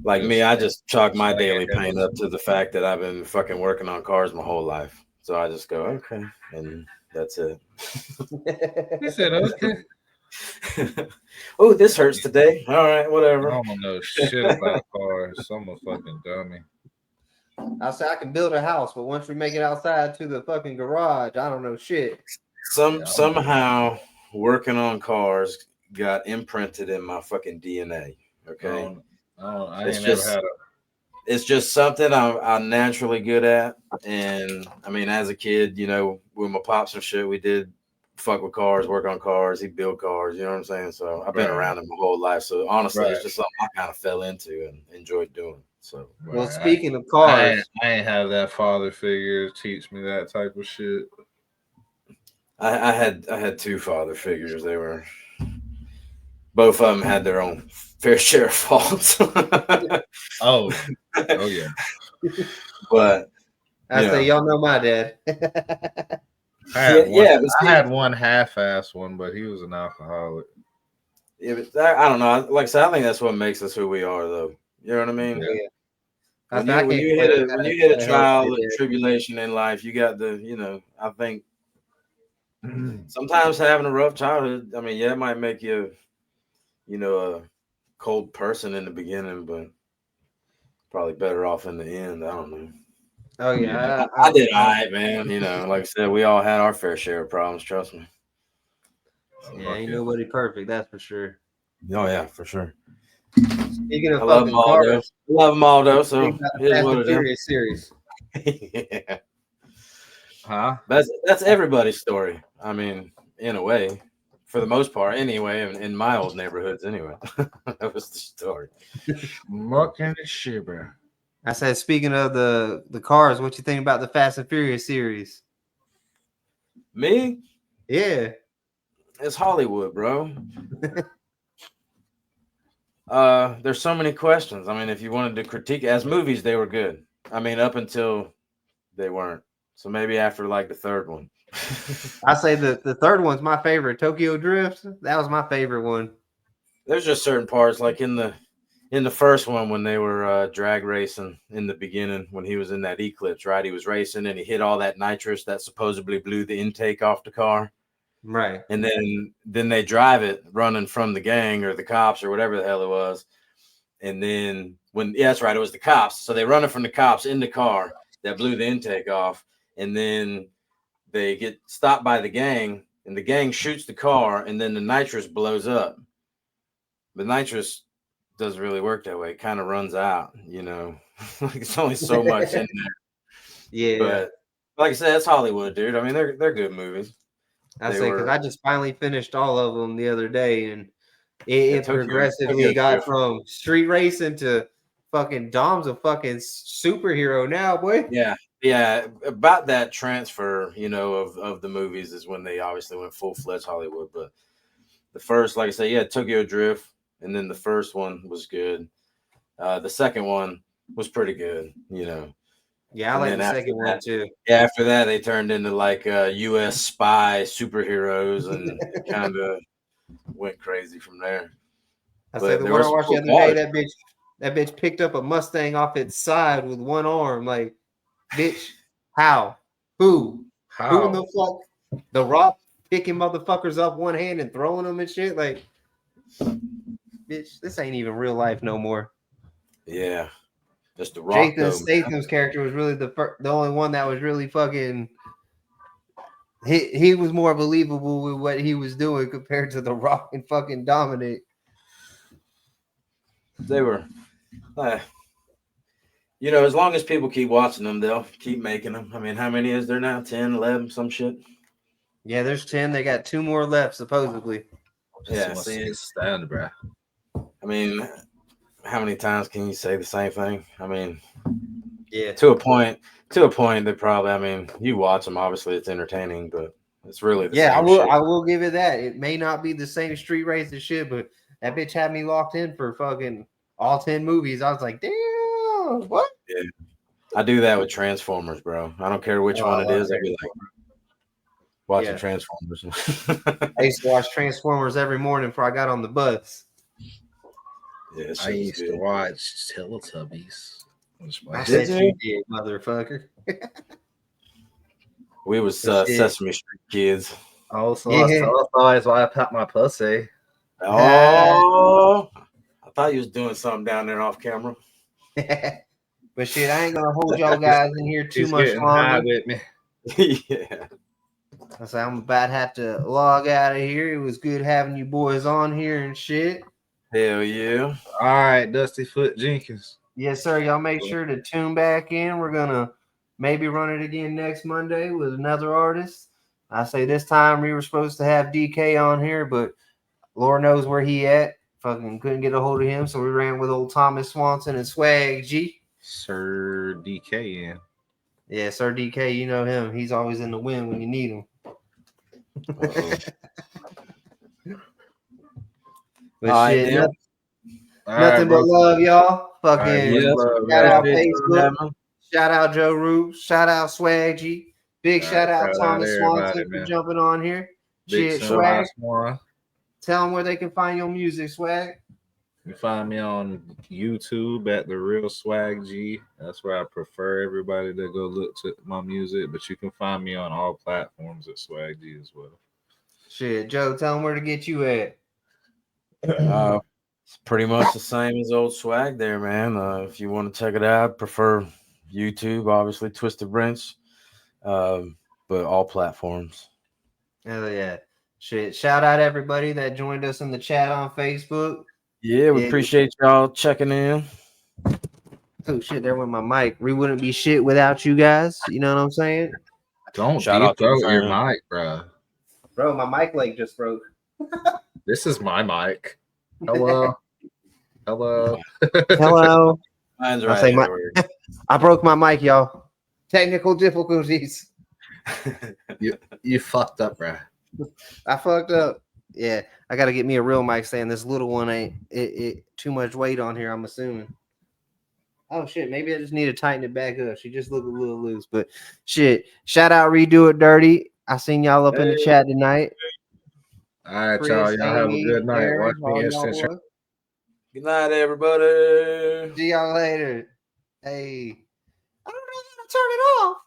Like me, I just chalk my like daily it pain up to the fact that I've been fucking working on cars my whole life. So I just go, okay, and that's it. he said, okay. Oh, this hurts today. All right, I whatever. don't know shit about cars. I'm a fucking dummy. I say I can build a house, but once we make it outside to the fucking garage, I don't know shit. Somehow working on cars got imprinted in my fucking DNA. Okay. I It's ain't just- never had It's just something I'm naturally good at. And I mean, as a kid, with my pops and shit, we did fuck with cars, work on cars, he built cars, you know what I'm saying? So I've been Right. around it my whole life. So honestly, it's Right. just something I kind of fell into and enjoyed doing. So Well, Right. speaking of I cars, ain't have that father figure to teach me that type of shit. I had two father figures. They were both of them had their own fair share of faults. Oh yeah. But I say y'all know my dad. I had one half-ass one, but he was an alcoholic. Yeah, but I don't know. Like I said, I think that's what makes us who we are, though. You know what I mean? Yeah. When you hit a trial and tribulation in life, you got I think sometimes having a rough childhood, I mean, yeah, it might make you, a cold person in the beginning, but probably better off in the end. I don't know. Oh yeah, I did all right, man. Like I said, we all had our fair share of problems. Trust me. Yeah, ain't nobody perfect, that's for sure. Oh yeah, for sure. Speaking of I love fucking them all, though. cars, Love them all, though. So think about the here's Fast what and it is. Furious series. Yeah. Huh? That's everybody's story. I mean, in a way, for the most part, anyway. In my old neighborhoods, anyway, that was the story. Mucking the shiver. I said, speaking of the cars, what you think about the Fast and Furious series? Me, Yeah. it's Hollywood, bro. There's so many questions. I mean, if you wanted to critique as movies, they were good. I mean, up until they weren't. So maybe after like the third one. I say the third one's my favorite. Tokyo Drift. That was my favorite one. There's just certain parts, like in the first one when they were drag racing in the beginning, when he was in that Eclipse, right? He was racing and he hit all that nitrous that supposedly blew the intake off the car. Right. And then they drive it running from the gang or the cops or whatever the hell it was. And then that's right, it was the cops. So they run it from the cops in the car that blew the intake off. And then they get stopped by the gang and the gang shoots the car and then the nitrous blows up. The nitrous doesn't really work that way. It kind of runs out, like it's only so much in there. Yeah. But like I said, it's Hollywood, dude. I mean, they're good movies. I say because I just finally finished all of them the other day, and it progressively got from street racing to fucking Dom's a fucking superhero now, boy. Yeah. About that transfer, of the movies is when they obviously went full-fledged Hollywood. But the first, like I said, Tokyo Drift, and then the first one was good. The second one was pretty good, Yeah, I And like then the after second one that, too. after that, they turned into like U.S. spy superheroes and kind of went crazy from there. I said But the there one I was some watched the cool other day. quality. That bitch picked up a Mustang off its side with one arm. Like, bitch, how? Who? Who in the How? fuck? The Rock picking motherfuckers up one hand and throwing them and shit. Like, bitch, this ain't even real life no more. Yeah, just the Rock Jason though, man. Statham's character was really the only one that was really fucking. He was more believable with what he was doing compared to the Rock and fucking Dominic. They were, uh, as long as people keep watching them, they'll keep making them. I mean, how many is there now? 10, 11, some shit. Yeah, there's 10. They got 2 more left supposedly. Yeah, What's see, the stand, bro? I mean, how many times can you say the same thing? I mean, Yeah. to a point, they probably. I mean, you watch them. Obviously, it's entertaining, but it's really the Yeah, same shit. I will give it that. It may not be the same street race and shit, but that bitch had me locked in for fucking all 10 movies. I was like, damn, what? Yeah, I do that with Transformers, bro. I don't care which Oh, one I it love is. I'll be like watching Yeah. Transformers. I used to watch Transformers every morning before I got on the bus. Yeah, I shit was used to good. watch Teletubbies. I Did said you? you did, motherfucker. We was But shit. Sesame Street kids. Also, Yeah. Teletubbies why I pat my pussy. Oh, I thought you was doing something down there off camera. But shit, I ain't gonna hold y'all guys in here too He's much getting high longer. with me. Yeah. I say I'm about to have to log out of here. It was good having you boys on here and shit. Hell yeah. All right, Dusty Foot Jenkins. Yes, sir. Y'all make sure to tune back in. We're gonna maybe run it again next Monday with another artist. I say this time we were supposed to have DK on here, but Lord knows where he at. Fucking couldn't get a hold of him, so we ran with old Thomas Swanson and Swag G. Sir DK in. Yeah, Sir DK, you know him. He's always in the wind when you need him. Uh-oh. But All right, shit, then. nothing but love, y'all. Fucking Yeah, shout out appreciate you Facebook. having me. Shout out Joe Rube. Shout out Swag G. Big All shout right, out shout out Thomas everybody, Swanson for man. jumping on here. Big Shit, Sim Swag. One. Tell them where they can find your music, Swag. You find me on YouTube at The Real Swag G. That's where I prefer everybody to go look to my music, but you can find me on all platforms at Swag G as well. Shit, Joe, tell them where to get you at. It's pretty much the same as old Swag there, man. If you want to check it out, prefer YouTube, obviously Twisted Wrench, but all platforms. Hell yeah. Shit. Shout out everybody that joined us in the chat on Facebook. Yeah, we appreciate y'all checking in. Oh shit, there went my mic. We wouldn't be shit without you guys. You know what I'm saying? Don't Shout deep out to throat the your fam. mic, bro. Bro, my mic leg just broke. This is my mic. Hello. Hello. Hello. Mine's I right say here. I broke my mic, y'all. Technical difficulties. You fucked up, bro. I fucked up. Yeah, I got to get me a real mic stand. This little one ain't it too much weight on here, I'm assuming. Oh shit, maybe I just need to tighten it back up. She just looked a little loose, but shit. Shout out Redo It Dirty. I seen y'all up in the chat tonight. All right, Chris, y'all. Y'all have a Amy, good night. Aaron, Watch me all y'all instant. boys. Good night, everybody. See y'all later. Hey. I don't know how to turn it off.